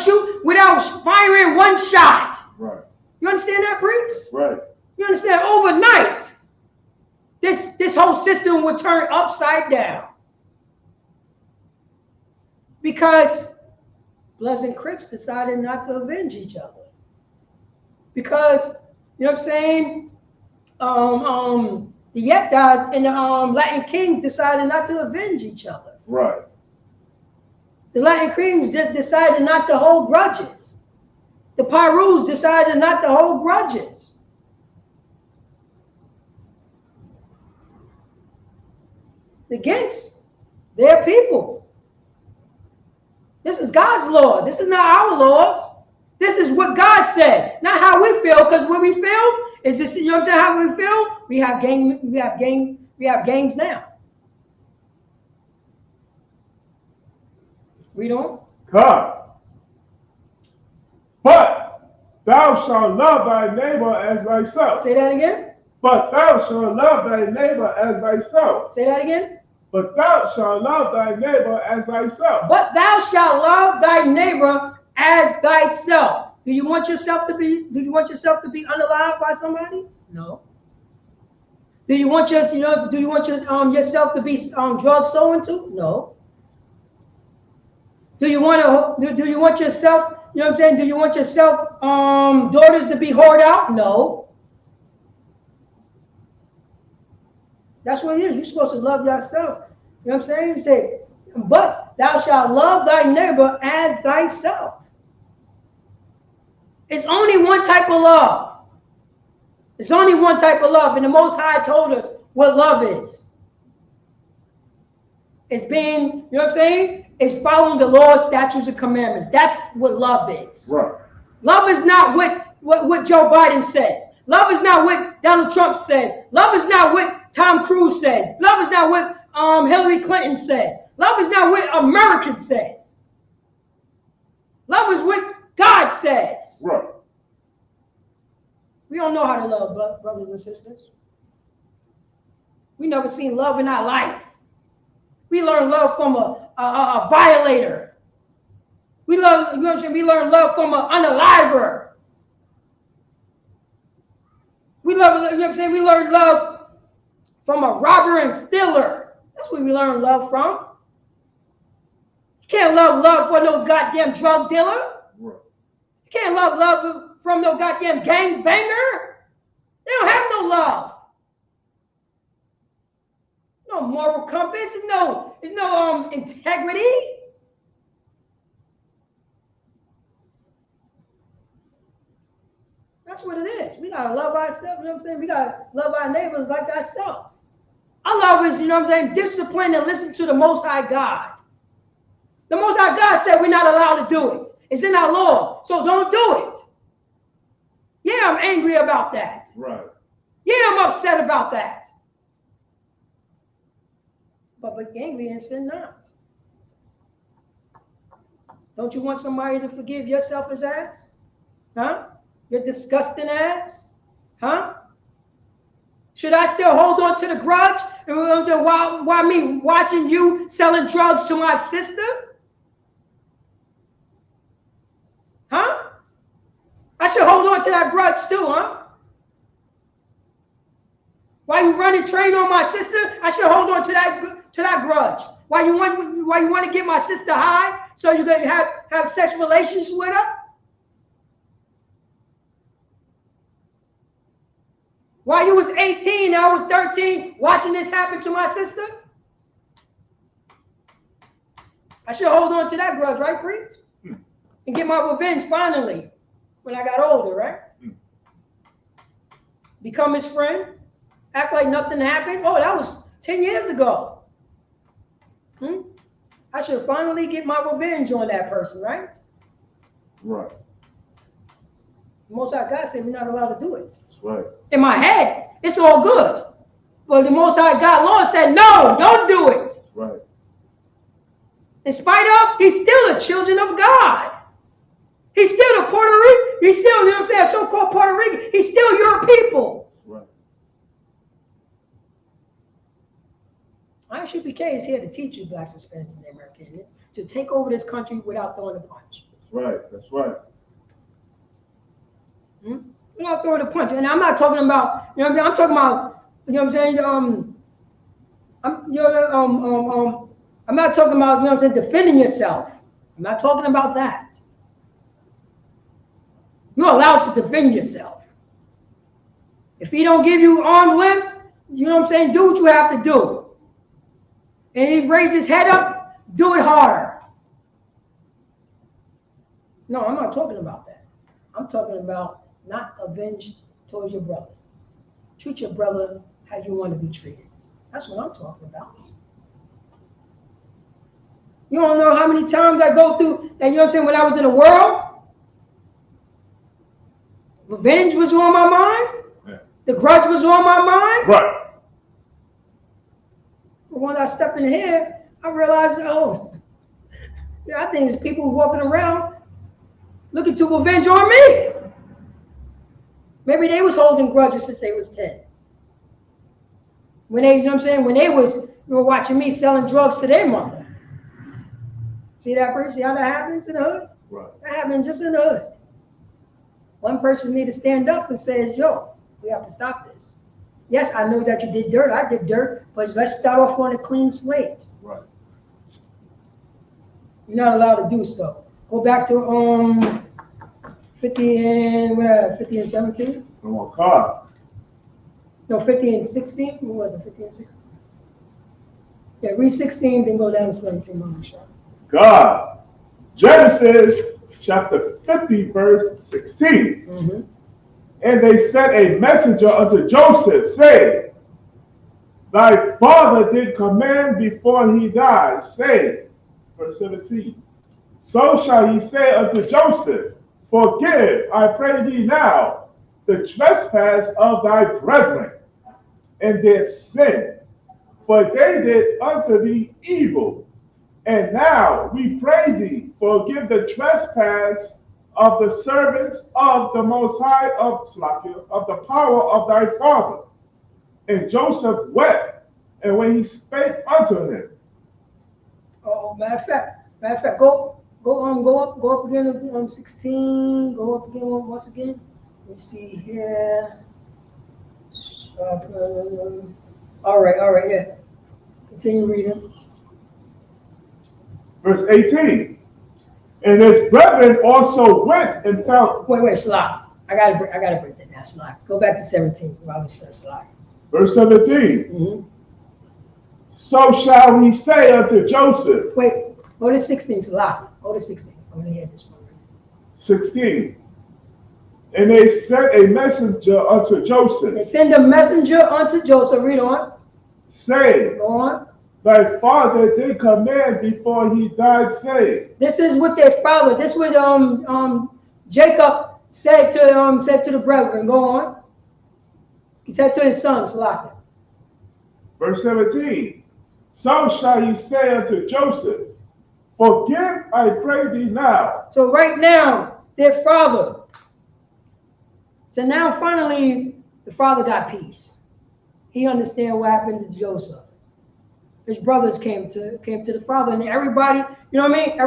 firing one shot. Right. You understand that, priest? Right. You understand? Overnight, this whole system would turn upside down. Because Bloods and Crips decided not to avenge each other. Because, you know what I'm saying? The Yetas and the Latin Kings decided not to avenge each other. Right. The Latin Kings just decided not to hold grudges. The Pirus decided not to hold grudges. Against their people. This is God's law. This is not our laws. This is what God said, not how we feel. Because when we feel, is this, you know what I'm saying? How we feel? We have gangs now. Read on. Come. But thou shalt love thy neighbor as thyself. Say that again. But thou shalt love thy neighbor as thyself. Say that again. But thou shalt love thy neighbor as thyself. But thou shalt love thy neighbor as thyself. Do you want yourself to be unalive by somebody? No. Do you want yourself to be drug sold into? No. Do you want yourself, you know what I'm saying? Do you want yourself daughters to be whored out? No. That's what it is. You're supposed to love yourself. You know what I'm saying? You say, but thou shalt love thy neighbor as thyself. It's only one type of love. It's only one type of love. And the Most High told us what love is. It's being, you know what I'm saying? It's following the laws, statutes, and commandments. That's what love is. Right. Love is not what Joe Biden says. Love is not what Donald Trump says. Love is not what Tom Cruise says. Love is not what Hillary Clinton says. Love is not what American says. Love is what God says. Right. We don't know how to love brothers and sisters. We never seen love in our life. We learn love from a violator. We learn love from an unaliver. We love, you know what I'm saying? We learn love from a robber and stealer. That's where we learn love from. You can't love for no goddamn drug dealer. Right. You can't love from no goddamn gang banger. They don't have no love. No moral compass. There's no integrity. That's what it is. We gotta love ourselves, you know what I'm saying? We gotta love our neighbors like ourselves. Our love is, you know what I'm saying, discipline and listen to the Most High God. The Most High God said we're not allowed to do it. It's in our laws, so don't do it. Yeah, I'm angry about that. Right. Yeah, I'm upset about that. But be angry and sin not. Don't you want somebody to forgive your selfish ass? Huh? Your disgusting ass? Huh? Should I still hold on to the grudge? Why me watching you selling drugs to my sister? Huh? I should hold on to that grudge too, huh? Why you running train on my sister? I should hold on to that grudge. Why you want to get my sister high so you can have sex relations with her? While you was 18 and I was 13 watching this happen to my sister? I should hold on to that grudge, right, Priest? And get my revenge finally when I got older, right? Become his friend. Act like nothing happened. Oh, that was 10 years ago. I should finally get my revenge on that person, right? Right. Most High God said we're not allowed to do it. That's right. In my head, it's all good. But the Most High God Lord said, no, don't do it. That's right. In spite of, he's still the children of God. He's still the Puerto Rican. He's still, you know what I'm saying, so-called Puerto Rican. He's still your people. That's right. ISUPK is here to teach you blacks, Hispanics, and American Indians to take over this country without throwing a punch. That's right. That's right. Without throwing a punch. And I'm not talking about, you know what I'm talking about, you know what I'm saying, I'm not talking about, you know what I'm saying, defending yourself. I'm not talking about that. You're allowed to defend yourself. If he don't give you arm length, you know what I'm saying, do what you have to do. And he raised his head up, do it harder. No, I'm not talking about that. I'm talking about not avenge towards your brother. Treat your brother how you want to be treated. That's what I'm talking about. You don't know how many times I go through, and you know what I'm saying, when I was in the world, revenge was on my mind. Yeah. The grudge was on my mind. Right. But when I step in here, I realized, I think there's people walking around looking to revenge on me. Maybe they was holding grudges since they was 10. When they, you know what I'm saying, when they were watching me selling drugs to their mother. See that person? See how that happens in the hood? Right. That happens just in the hood. One person need to stand up and says, yo, we have to stop this. Yes, I know that you did dirt. I did dirt, but let's start off on a clean slate. Right. You're not allowed to do so. Go back to 50 and 17. Come on, God. No, 50 and 16. What was it? 50 and 16. Yeah, read 16, then go down to 17. I'm sure. God. Genesis chapter 50, verse 16. Mm-hmm. And they sent a messenger unto Joseph, saying, Thy father did command before he died, saying, verse 17, So shall he say unto Joseph, Forgive, I pray thee now, the trespass of thy brethren, and their sin, for they did unto thee evil, And now we pray thee, forgive the trespass of the servants of the Most High of the power of thy father. And Joseph wept, and when he spake unto him. Oh, matter of fact, go up again to 16. Go up again once again. Let me see here. All right, yeah. Continue reading. Verse 18. And his brethren also went and found. Wait, Slot. I gotta break that down, Slot. Go back to 17. Robert Slot. Verse 17. Mm-hmm. So shall he say unto Joseph. Wait, go to 16, Slot. Go to 16. I'm gonna hear this one. 16. And they sent a messenger unto Joseph. They send a messenger unto Joseph. Read on. Saying, Go on. thy father did command before he died, saying. This is what their father. This is what Jacob said to the brethren. Go on. He said to his sons, Slot. Verse 17. So shall he say unto Joseph, forgive, I pray thee now. So right now, their father. So now finally, the father got peace. He understand what happened to Joseph. His brothers came to the father, and everybody, you know what I mean?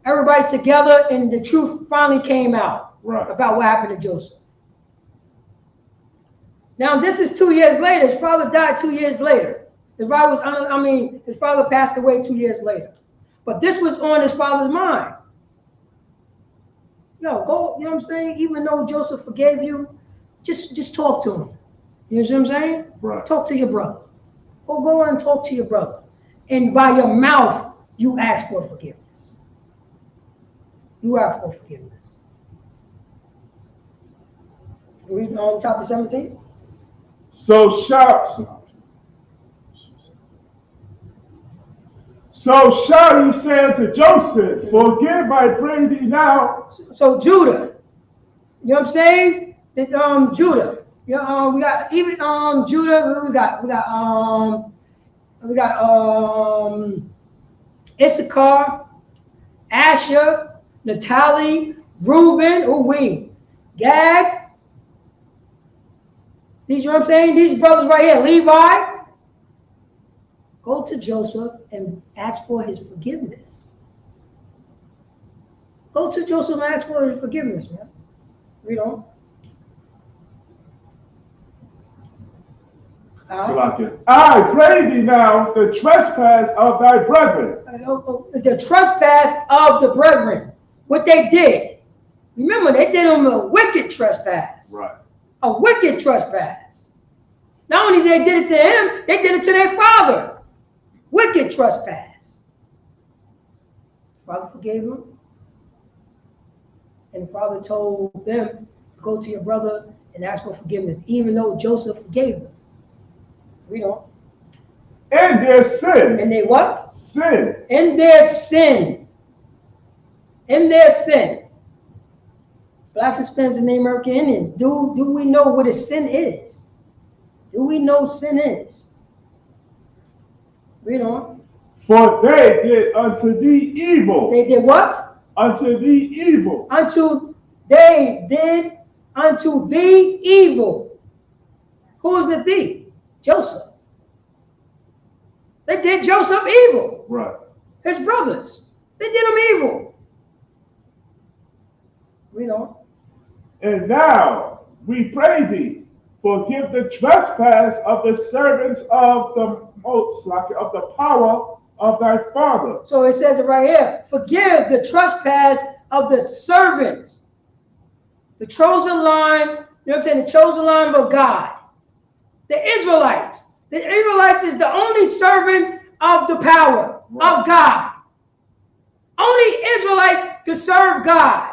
Everybody's together, and the truth finally came out about what happened to Joseph. Now this is 2 years later. His father died 2 years later. His father passed away 2 years later. But this was on his father's mind. Go, you know what I'm saying? Even though Joseph forgave you, just talk to him. You know what I'm saying? Right. Talk to your brother. Go and talk to your brother. And by your mouth, you ask for forgiveness. You ask for forgiveness. Read on top of 17. So shall he say unto Joseph, forgive, I pray thee now. So Judah, you know what I'm saying? Judah. We got even Judah. We got Issachar, Asher, Naphtali, Reuben, Gad. These, you know what I'm saying? These brothers right here, Levi. Go to Joseph and ask for his forgiveness. Go to Joseph and ask for his forgiveness, man. Read on. I pray thee now the trespass of thy brethren. The trespass of the brethren. What they did. Remember, they did them a wicked trespass. Right. A wicked trespass. Not only they did it to him, they did it to their father. Wicked trespass. Father forgave him. And the father told them, go to your brother and ask for forgiveness, even though Joseph forgave them. Read on. In their sin. And they what? Sin. In their sin. In their sin. Blacks, Hispanics, and Native American Indians. Do we know what a sin is? Do we know sin is? Read on. For they did unto thee evil. They did what? Unto thee evil. They did unto thee evil. Who is the thee? Joseph. They did Joseph evil. Right. His brothers. They did him evil. Read on. And now we pray thee, forgive the trespass of the servants of the power of thy father. So it says it right here. Forgive the trespass of the servants. The chosen line, you know what I'm saying? The chosen line of God. The Israelites. The Israelites is the only servants of the power of God. Only Israelites could serve God.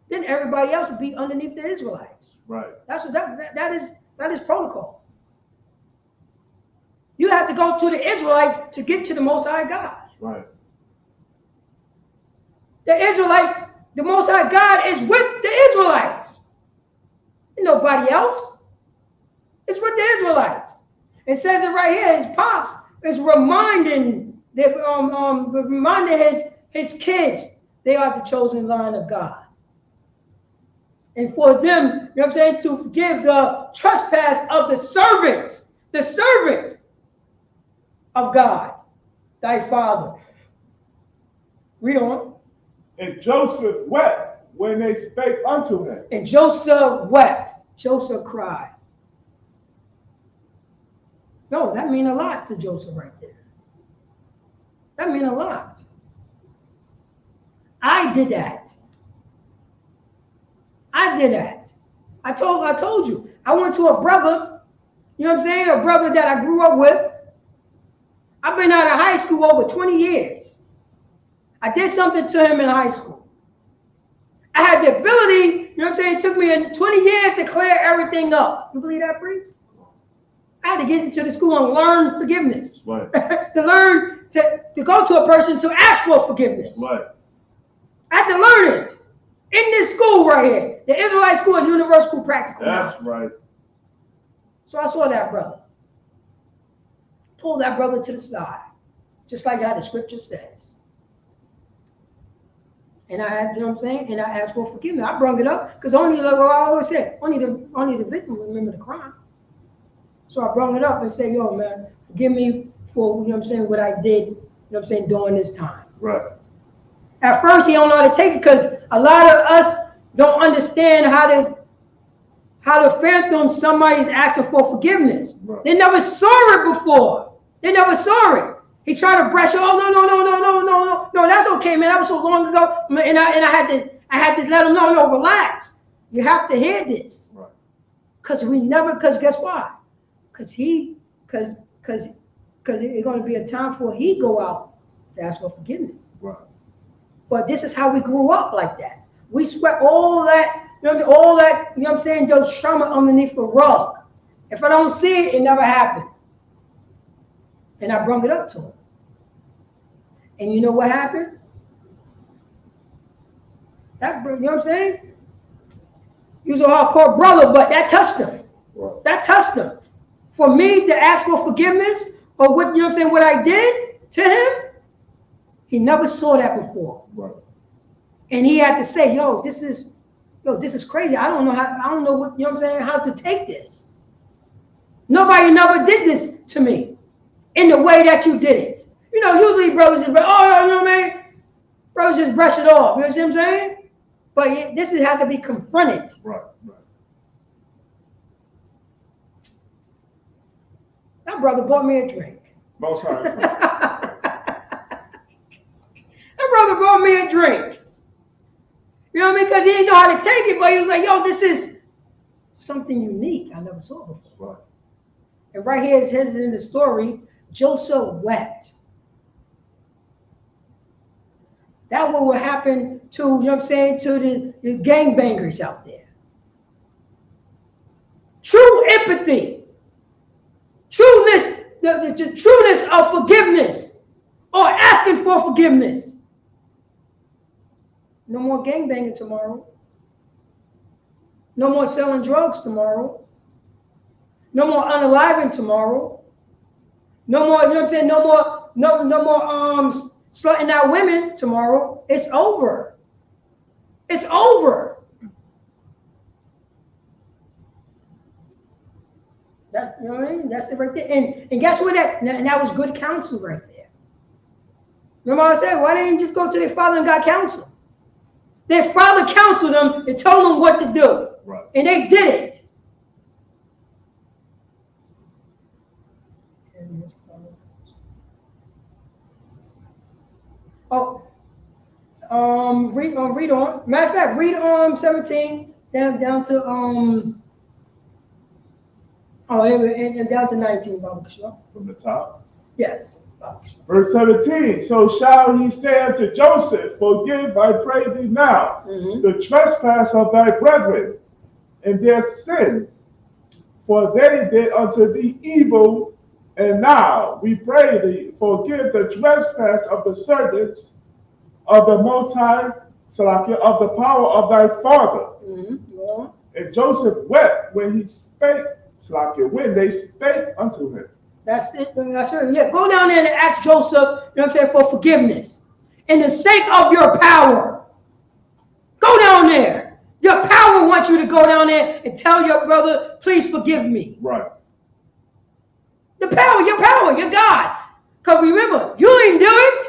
Then everybody else would be underneath the Israelites. Right. That's what that is protocol. You have to go to the Israelites to get to the Most High God. Right. The Most High God is with the Israelites. And nobody else. It's with the Israelites. It says it right here. His pops is reminding his kids they are the chosen line of God. And for them, you know what I'm saying, to forgive the trespass of the servants of God, thy father. Read on. And Joseph wept when they spake unto him. And Joseph wept. Joseph cried. No, that means a lot to Joseph right there. That means a lot. I did that. I told you. I went to a brother, you know what I'm saying? A brother that I grew up with. I've been out of high school over 20 years. I did something to him in high school. I had the ability, you know what I'm saying? It took me 20 years to clear everything up. You believe that, Priest? I had to get into the school and learn forgiveness. Right. To learn to go to a person to ask for forgiveness. Right. I had to learn it in this school right here, the Israelite School and Universal Practical. That's right. So I saw that brother. Pull that brother to the side, just like how the scripture says. And I had, you know what I'm saying? And I asked for forgiveness. I brought it up because only, like I always said, only the victim remember the crime. So I brought it up and said, yo, man, forgive me for, you know what I'm saying, what I did, you know what I'm saying, during this time. Right. At first, he don't know how to take it because a lot of us don't understand how to fathom somebody's asking for forgiveness. Right. They never saw it before. They never saw it. He's trying to brush it. Oh, no, that's okay, man. That was so long ago. And I had to let him know, yo, relax. You have to hear this. Right. Because guess why? Because it's going to be a time for he go out to ask for forgiveness. Right. But this is how we grew up like that. We swept all that, you know what I'm saying, those trauma underneath the rug. If I don't see it, it never happened. And I brought it up to him. And you know what happened? You know what I'm saying? He was a hardcore brother, but that touched him. Right. That touched him. For me to ask for forgiveness or what, you know what I'm saying, what I did to him, he never saw that before. Right. And he had to say, yo, this is crazy. I don't know what, you know what I'm saying, how to take this. Nobody never did this to me in the way that you did it. You know, usually brothers just, you know what I mean? Brothers just brush it off. You know what I'm saying? But this has had to be confronted. Right, right. That brother bought me a drink. Most high. That brother bought me a drink. You know what I mean? Because he didn't know how to take it, but he was like, yo, this is something unique I never saw before. Right. And right here it says in the story, Joseph wept. That will happen to, you know what I'm saying, to the gangbangers out there. True empathy, trueness, the trueness of forgiveness or asking for forgiveness. No more gangbanging tomorrow. No more selling drugs tomorrow. No more unaliving tomorrow. No more, you know what I'm saying? No more slutting out women tomorrow. It's over. It's over. That's, you know what I mean? That's it right there. And guess what? That was good counsel right there. Remember I said, why didn't you just go to their father and got counsel? Their father counseled them and told them what to do. Right. And they did it. Read on. Matter of fact, read 17 down to and down to 19, Baba Kishore. from the top. Yes. Verse 17. So shall he say unto Joseph, forgive, I pray thee now, the trespass of thy brethren and their sin, for they did unto thee evil, and now we pray thee, forgive the trespass of the servants of the Most High, of the power of thy father. Yeah. And Joseph wept when he spake, when they spake unto him. That's it. That's it. Yeah, go down there and ask Joseph, you know what I'm saying, for forgiveness. In the sake of your power. Go down there. Your power wants you to go down there and tell your brother, please forgive me. Right. Your power, your God. Because remember, you didn't do it.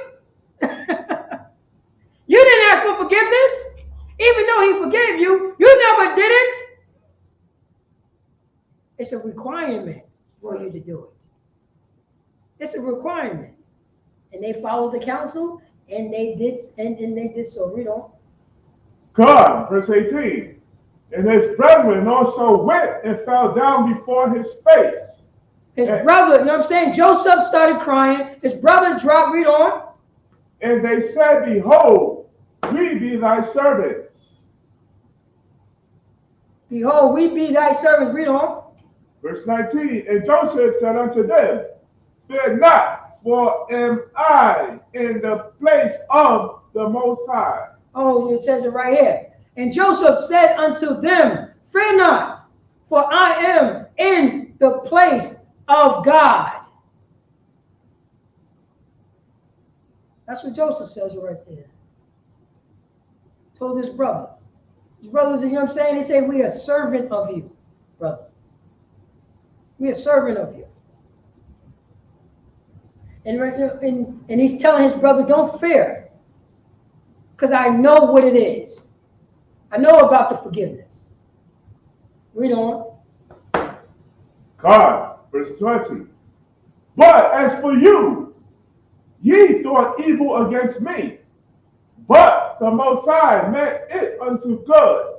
You didn't ask for forgiveness. Even though he forgave you, you never did it. It's a requirement for you to do it. It's a requirement. And they followed the counsel, and they did so. Read on. God, verse 18. And his brethren also went and fell down before his face. His brother, you know what I'm saying? Joseph started crying. His brothers dropped. Read on. And they said, behold, we be thy servants. Behold, we be thy servants. Read on. Verse 19. And Joseph said unto them, fear not, for am I in the place of the Most High. Oh, it says it right here. And Joseph said unto them, fear not, for I am in the place of God. That's what Joseph says right there. Told his brother. His brothers, you know what I'm saying? They say, we are servant of you, brother. We are servant of you. And he's telling his brother, don't fear. Because I know what it is. I know about the forgiveness. Read on. God, verse 20. But as for you, ye thought evil against me, but the Most High meant it unto good,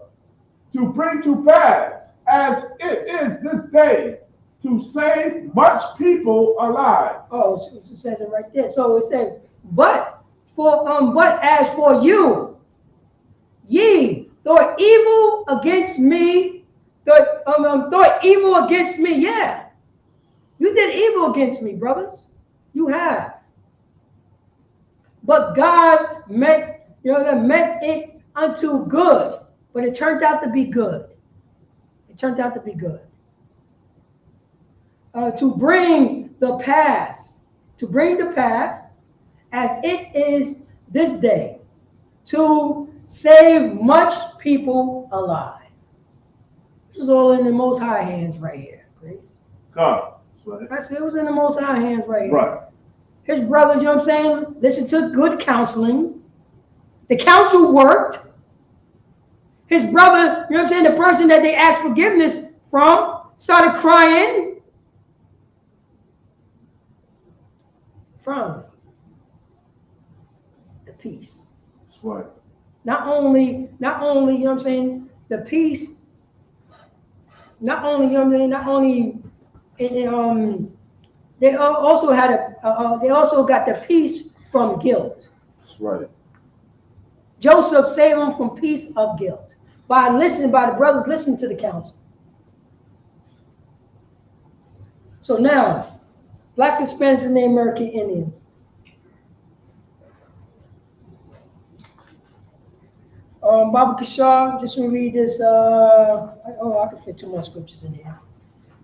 to bring to pass, as it is this day, to save much people alive. Oh, it says it right there. So it says, but as for you, ye thought evil against me, thought evil against me. Yeah, you did evil against me, brothers. You have. But God meant it unto good. But it turned out to be good. It turned out to be good. To bring the pass, as it is this day, to save much people alive. This is all in the Most High hands right here. Please. God. Right. That's it. Was in the Most High hands right here. Right. His brothers, you know what I'm saying, listen to good counseling. The counsel worked. His brother, you know what I'm saying, the person that they asked forgiveness from, started crying. Finally, the peace. That's right. Not only, you know what I'm saying, the peace, not only, you know what I'm saying, they also had they also got the peace from guilt. That's right. Joseph saved them from peace of guilt by the brothers listening to the counsel. So now, blacks, Hispanics, and Native American Indians. Baba Kishar, just to read this. I can fit 2 more scriptures in here.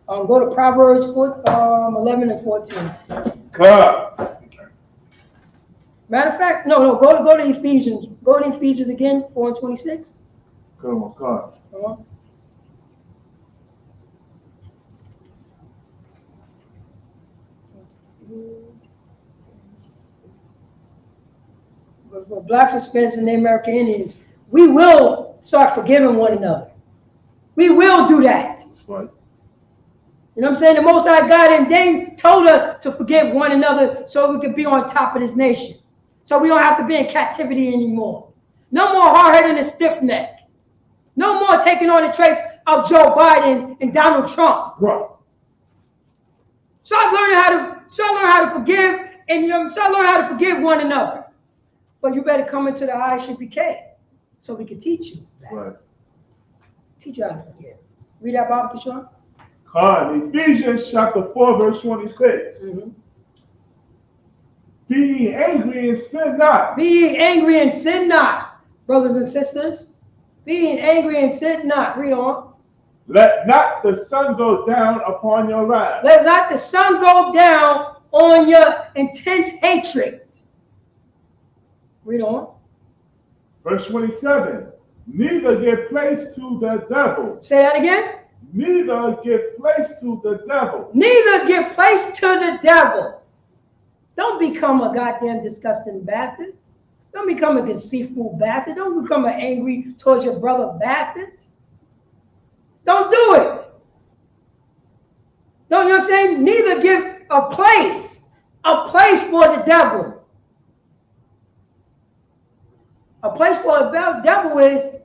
Go to Proverbs 11 and 14. God. Matter of fact, no, go to Ephesians. Go to Ephesians again, 4 and 26. Come on, God. For blacks, Hispanics, and Native American Indians, we will start forgiving one another. We will do that. That's right. You know what I'm saying? The Most High God and they told us to forgive one another so we could be on top of this nation. So we don't have to be in captivity anymore. No more hard-headed and stiff-necked. No more taking on the traits of Joe Biden and Donald Trump. Right. Start learning how to forgive, and start learning how to forgive one another. But you better come into the ISUPK so we can teach you that. Right. Teach you how to forgive. Read that, Bob Kishore. God, Ephesians chapter 4, verse 26. Mm-hmm. Be ye angry and sin not. Be ye angry and sin not, brothers and sisters. Be ye angry and sin not. Read on. Let not the sun go down upon your wrath. Let not the sun go down on your intense hatred. Read on. Verse 27. Neither give place to the devil. Say that again. Neither give place to the devil. Neither give place to the devil. Don't become a goddamn disgusting bastard. Don't become a deceitful bastard. Don't become an angry towards your brother bastard. Don't do it. Don't, you know what I'm saying? Neither give a place for the devil. A place for the devil is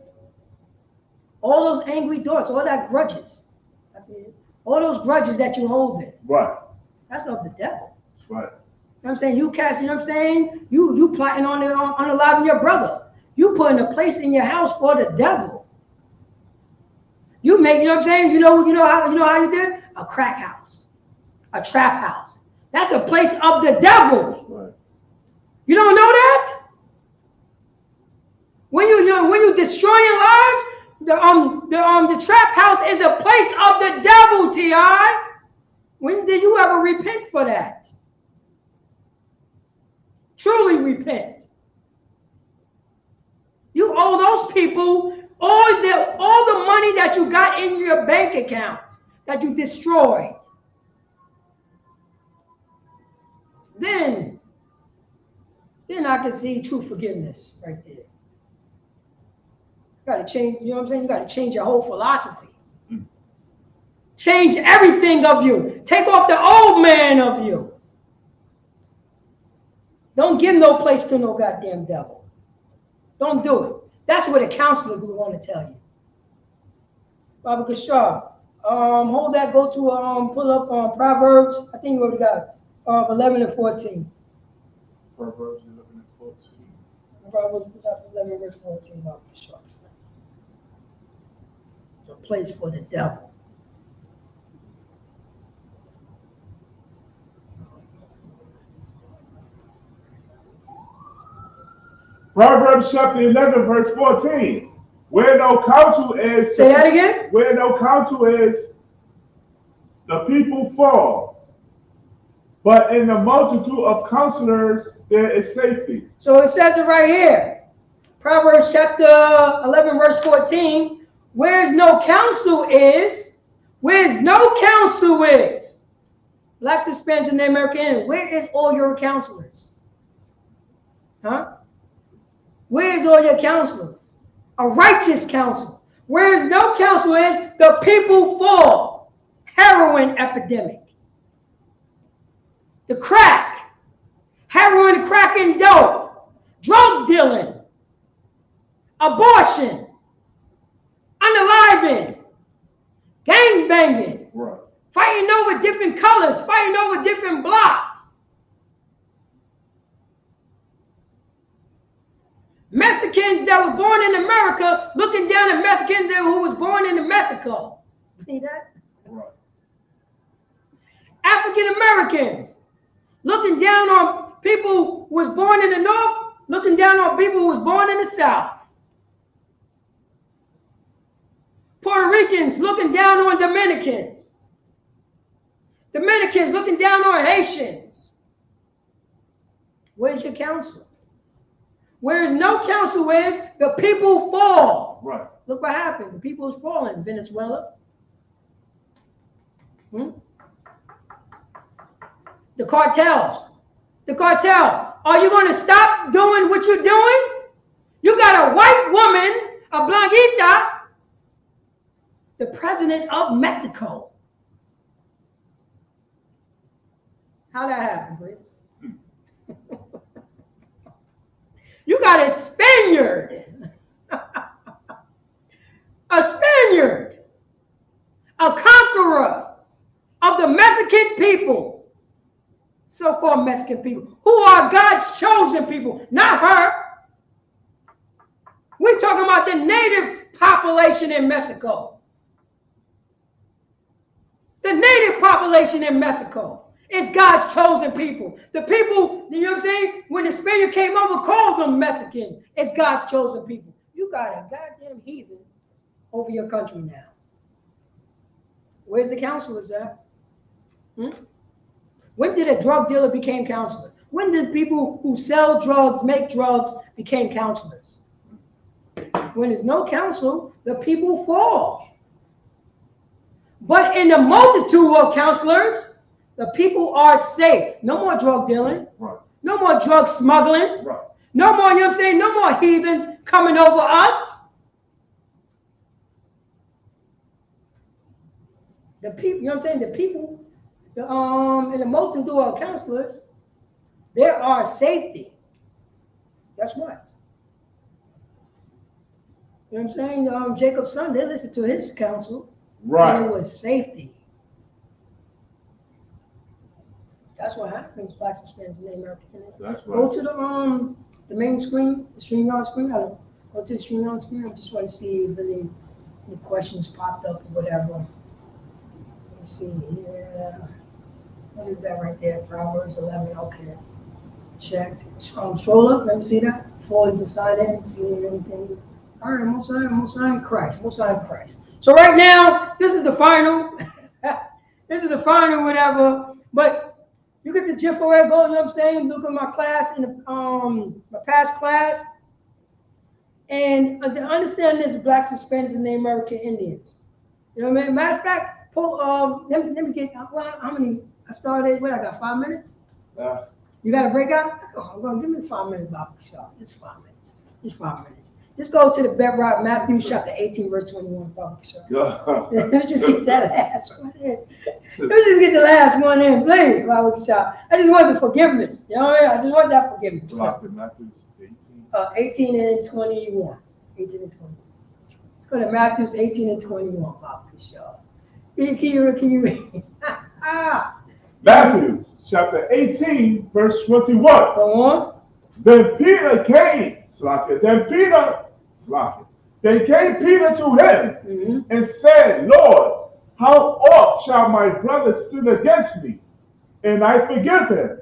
all those angry thoughts, all that grudges. That's it. All those grudges that you hold in. Right. That's of the devil. Right. You know what I'm saying? You cast, you know what I'm saying? You plotting on unaliving your brother. You putting a place in your house for the devil. You make, you know what I'm saying? You know how you did? A crack house. A trap house. That's a place of the devil. Right. You don't know that? When you destroying lives, the trap house is a place of the devil, T.I. When did you ever repent for that? Truly repent. You owe those people all the money that you got in your bank account that you destroyed. Then I can see true forgiveness right there. You got to change, you know what I'm saying? You got to change your whole philosophy. Change everything of you. Take off the old man of you. Don't give no place to no goddamn devil. Don't do it. That's what a counselor would want to tell you. Baba Kashar, hold that, go to, pull up Proverbs, I think you already got 11 and 14. Proverbs 11 and 14. Proverbs 11 verse 14, Baba Kashar. It's a place for the devil. Proverbs chapter 11, verse 14. Where no counsel is. Say that again. Where no counsel is, the people fall. But in the multitude of counselors, there is safety. So it says it right here. Proverbs chapter 11, verse 14. Where's no counsel is. Where's no counsel is. Blacks, Hispanics, and the American. Where is all your counselors? Huh? Where's all your counselors? A righteous counsel. Where's no counsel is, the people fall. Heroin epidemic. The crack. Heroin, crack, and dope. Drug dealing. Abortion. Unaliving. Gang banging. Right. Fighting over different colors. Fighting over different blocks. Mexicans that were born in America looking down at Mexicans who was born in Mexico. See that? Right. African Americans looking down on people who was born in the North, looking down on people who was born in the South. Puerto Ricans looking down on Dominicans. Dominicans looking down on Haitians. Where's your counsel? Whereas no counsel is, the people fall. Right. Look what happened. The people is falling. Venezuela. The cartels. The cartel. Are you going to stop doing what you're doing? You got a white woman, a Blanquita, the president of Mexico. How that happened, Briggs? You got a Spaniard, a Spaniard, a conqueror of the Mexican people, so-called Mexican people, who are God's chosen people, not her. We're talking about the native population in Mexico. The native population in Mexico. It's God's chosen people. The people, you know what I'm saying? When the Spaniard came over, called them Mexicans. It's God's chosen people. You got a goddamn heathen over your country now. Where's the counselors at? When did a drug dealer become counselor? When did people who sell drugs, make drugs, became counselors? When there's no counsel, the people fall. But in the multitude of counselors, the people are safe. No more drug dealing. Right. No more drug smuggling. Right. No more, you know what I'm saying? No more heathens coming over us. The people, you know what I'm saying? The people, in the multitude of counselors, there are safety. That's what. You know what I'm saying? Jacob's son, they listened to his counsel. Right. And it was safety. That's what happens, blacks and Hispanics in the American. That's right. Go to the main screen, the StreamYard screen. Go to the StreamYard screen. I just want to see if any questions popped up or whatever. Let me see here. What is that right there? Proverbs 11. Okay. Checked. Scroll up. Let me see that. Before you decide it, see anything. All right. Most High in Christ. Most High in Christ. So right now, this is the final. This is the final, whatever. But you get the gist where it goes, you know what I'm saying? Look at my class, in the, my past class. And to understand this, blacks, Hispanics, and the American Indians. You know what I mean? Matter of fact, let me get, how many, I started, I got 5 minutes? You got a breakout? Oh, well, give me 5 minutes, Bob. Just 5 minutes. Just 5 minutes. Just go to the bedrock, Matthew chapter 18, verse 21, Bob. Let me just get that last one in. Let me just get the last one in, please, Bob. I just want the forgiveness. You know what I mean? I just want that forgiveness. Matthew 18 and 21. 18 and 21. Let's go to Matthew 18 and 21, Bob. Can you read? Matthew chapter 18, verse 21. Go on. Then Peter came. Then came Peter to him and said, Lord, how oft shall my brother sin against me, and I forgive him?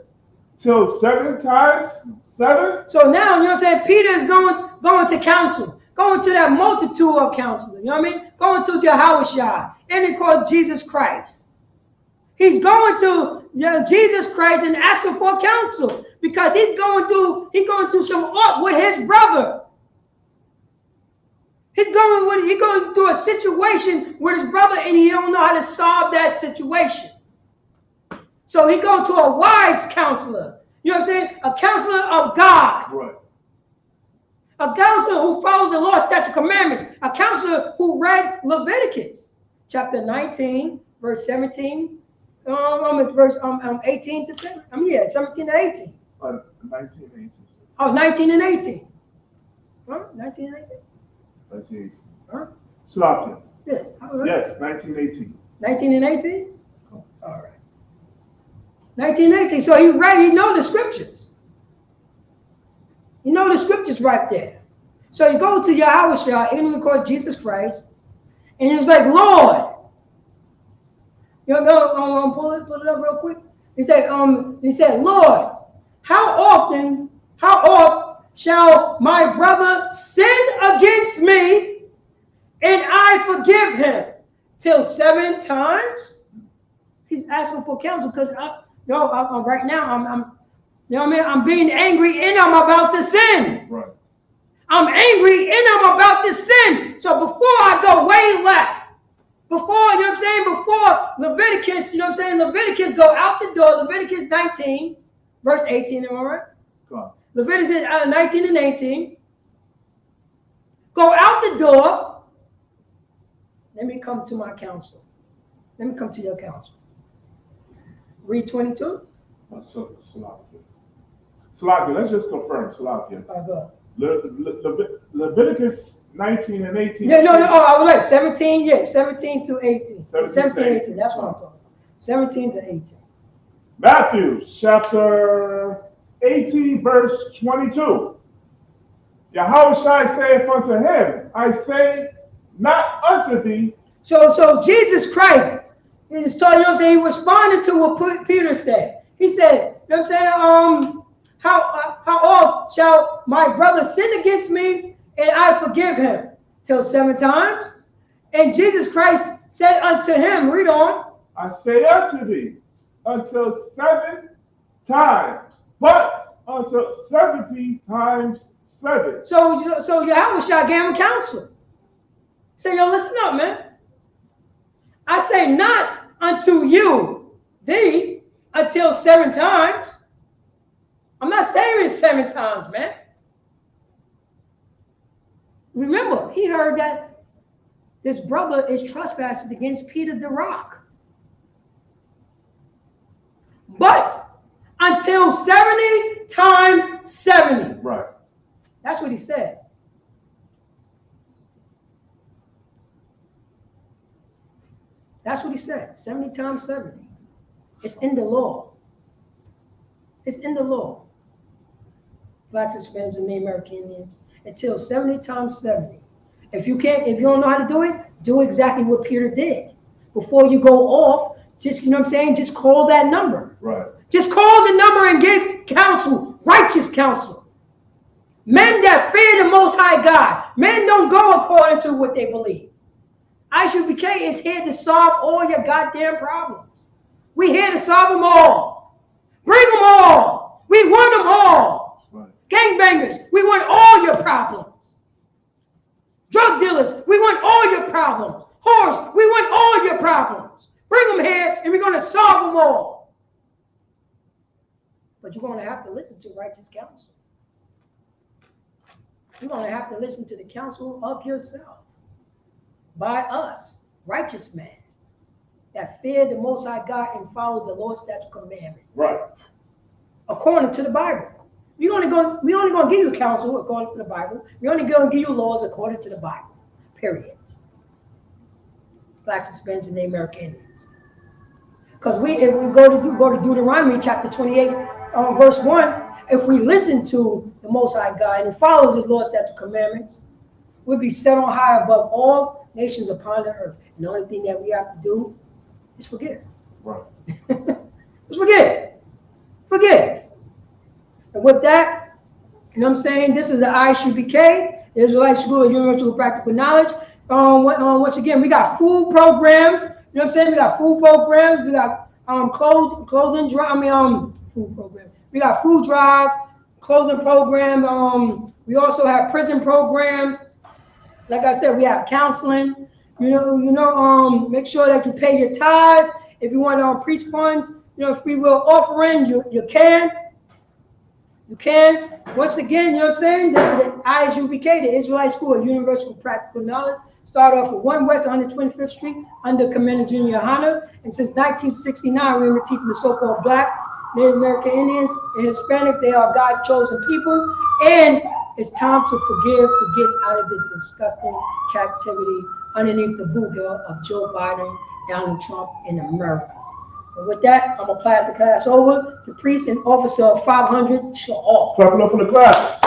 Till 7 times 7? So now, you know what I'm saying? Peter is going to counsel, going to that multitude of counselors, you know what I mean? Going to Yahushua, and he called Jesus Christ. He's going to Jesus Christ and asking for counsel because he's going through some art with his brother. He's going through a situation with his brother and he don't know how to solve that situation. So he goes to a wise counselor. You know what I'm saying? A counselor of God. Right. A counselor who follows the law, statute, commandments. A counselor who read Leviticus chapter 19, verse 17. Verse 18 to 7. 17 to 18. 19 and 18. Oh, 19 and 18. Huh? 19 and 18. 19. Huh? Slavic. Yeah. Yes, 1918. 19 and 18? Oh, all right. 19 and 18. So he know the scriptures. You know the scriptures right there. So you go to Yahushua, and we call Jesus Christ, and he was like, Lord. You know, pull it up real quick. He said, Lord, how often shall my brother sin against me and I forgive him? Till 7 times? He's asking for counsel because right now I'm being angry and I'm about to sin. Right. I'm angry and I'm about to sin. So before I go way left, before Leviticus, Leviticus go out the door, Leviticus 19, verse 18, am I right? Go Leviticus 19 and 18. Go out the door. Let me come to my counsel. Let me come to your counsel. Read 22. Slavic, let's just confirm, Slavic. Leviticus 19 and 18. Yeah, no, I was right. 17, 17 to 18. 17 to 18, that's what I'm talking about. 17 to 18. Matthew chapter 18, verse 22. Yahushua saith unto him, I say not unto thee. So Jesus Christ, he just told, he responded to what Peter said. He said, how oft shall my brother sin against me and I forgive him? Till 7 times? And Jesus Christ said unto him, read on. I say unto thee, until 7 times, but until 70 times 7. So Yahushua gave him counsel. Say, yo, listen up, man. I say not unto you, thee, until 7 times. I'm not saying it's 7 times, man. Remember, he heard that this brother is trespassing against Peter the Rock. But until 70 times 70. Right. That's what he said. That's what he said. 70 times 70. It's in the law. It's in the law. Blacks, Hispanics, and Native American Indians. Until 70 times 70. If you don't know how to do it, do exactly what Peter did. Before you go off, just, you know what I'm saying, just call that number. Right. Just call the number and give counsel, righteous counsel. Men that fear the Most High God. Men don't go according to what they believe. ISUPK is here to solve all your goddamn problems. We're here to solve them all. Bring them all. We want them all. Right. Gangbangers, we want all your problems. Drug dealers, we want all your problems. Whores, we want all your problems. Bring them here and we're going to solve them all. But you're going to have to listen to righteous counsel. You're going to have to listen to the counsel of yourself. By us, righteous men that fear the Most High God and follow the Lord's statute commandments. Right. According to the Bible. We only going to give you counsel according to the Bible. We only going to give you laws according to the Bible. Period. Blacks, Hispanics, and Native American Indians. Because if we go to Deuteronomy chapter 28, verse 1, if we listen to the Most High God and follow His Lord's statute commandments, we'll be set on high above all nations upon the earth. And the only thing that we have to do is forgive. Right. Just forgive. Forgive. And with that, you know what I'm saying? This is the ISUPK, the Israelite School of Universal Practical Knowledge. Once again, we got food programs. You know what I'm saying? We got food programs. We got clothing drive. Food program. We got food drive, clothing program. We also have prison programs. Like I said, we have counseling. Make sure that you pay your tithes. If you want preach funds, free will offerings, you can. You can. Once again, you know what I'm saying? This is the ISUPK, the Israelite School of Universal Practical Knowledge. Start off with 1 West 125th Street under Commander Junior Hanna. And since 1969, we were teaching the so-called blacks, Native American Indians, and Hispanic. They are God's chosen people. And it's time to forgive, to get out of this disgusting captivity underneath the boot heel of Joe Biden, Donald Trump, in America. And with that, I'm going to pass the class over to Priest and Officer of 500, Sha'al. Clap it up for the class.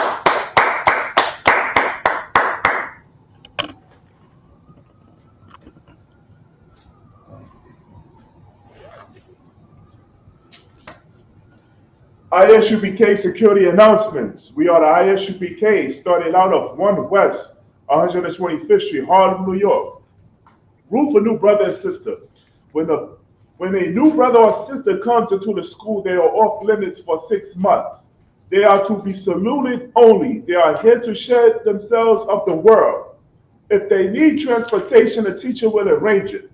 ISUPK security announcements. We are the ISUPK, starting out of 1 West 125th Street, Harlem, New York. Rule for new brother and sister. When a new brother or sister comes into the school, they are off limits for 6 months. They are to be saluted only. They are here to shed themselves of the world. If they need transportation, a teacher will arrange it.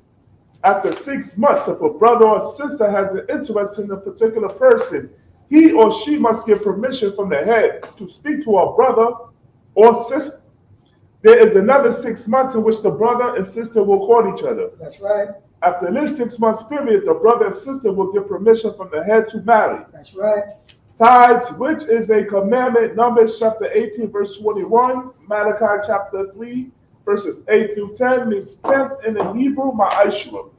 After 6 months, if a brother or sister has an interest in a particular person, he or she must get permission from the head to speak to a brother or sister. There is another 6 months in which the brother and sister will court each other. That's right. After this 6 months period, the brother and sister will get permission from the head to marry. That's right. Tithes, which is a commandment, Numbers chapter 18, verse 21, Malachi chapter 3, verses 8 through 10, means 10th in the Hebrew, ma'ashua.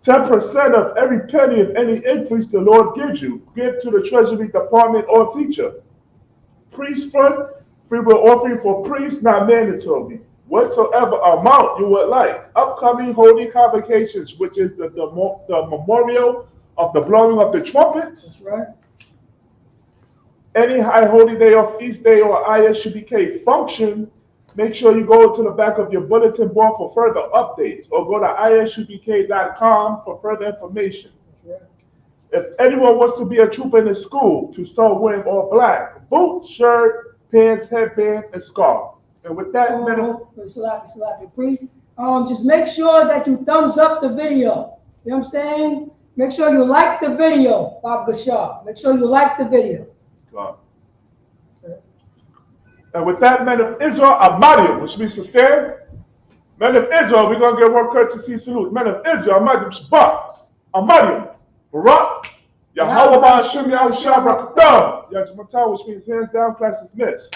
10% of every penny of any increase the Lord gives you, give to the treasury department or teacher. Priest fund, free will offering for priests, not mandatory. Whatsoever amount you would like. Upcoming holy convocations, which is the memorial of the blowing of the trumpets. That's right. Any high holy day or feast day or ISUPK function, Make sure you go to the back of your bulletin board for further updates, or go to ISUPK.com for further information. If anyone wants to be a trooper in the school, to start wearing all black: boot, shirt, pants, headband, and scarf. And with that, Please, just make sure that you thumbs up the video. You know what I'm saying? Make sure you like the video, Bob Gashar. Make sure you like the video. And with that, men of Israel, Amadim, which means to stand. Men of Israel, we're going to get one courtesy salute. Men of Israel, Amadim, Shabbat, Amadim, Barak, Yahweh, Shem, Yahweh, Shabbat, Yahweh, which means hands down, class dismissed.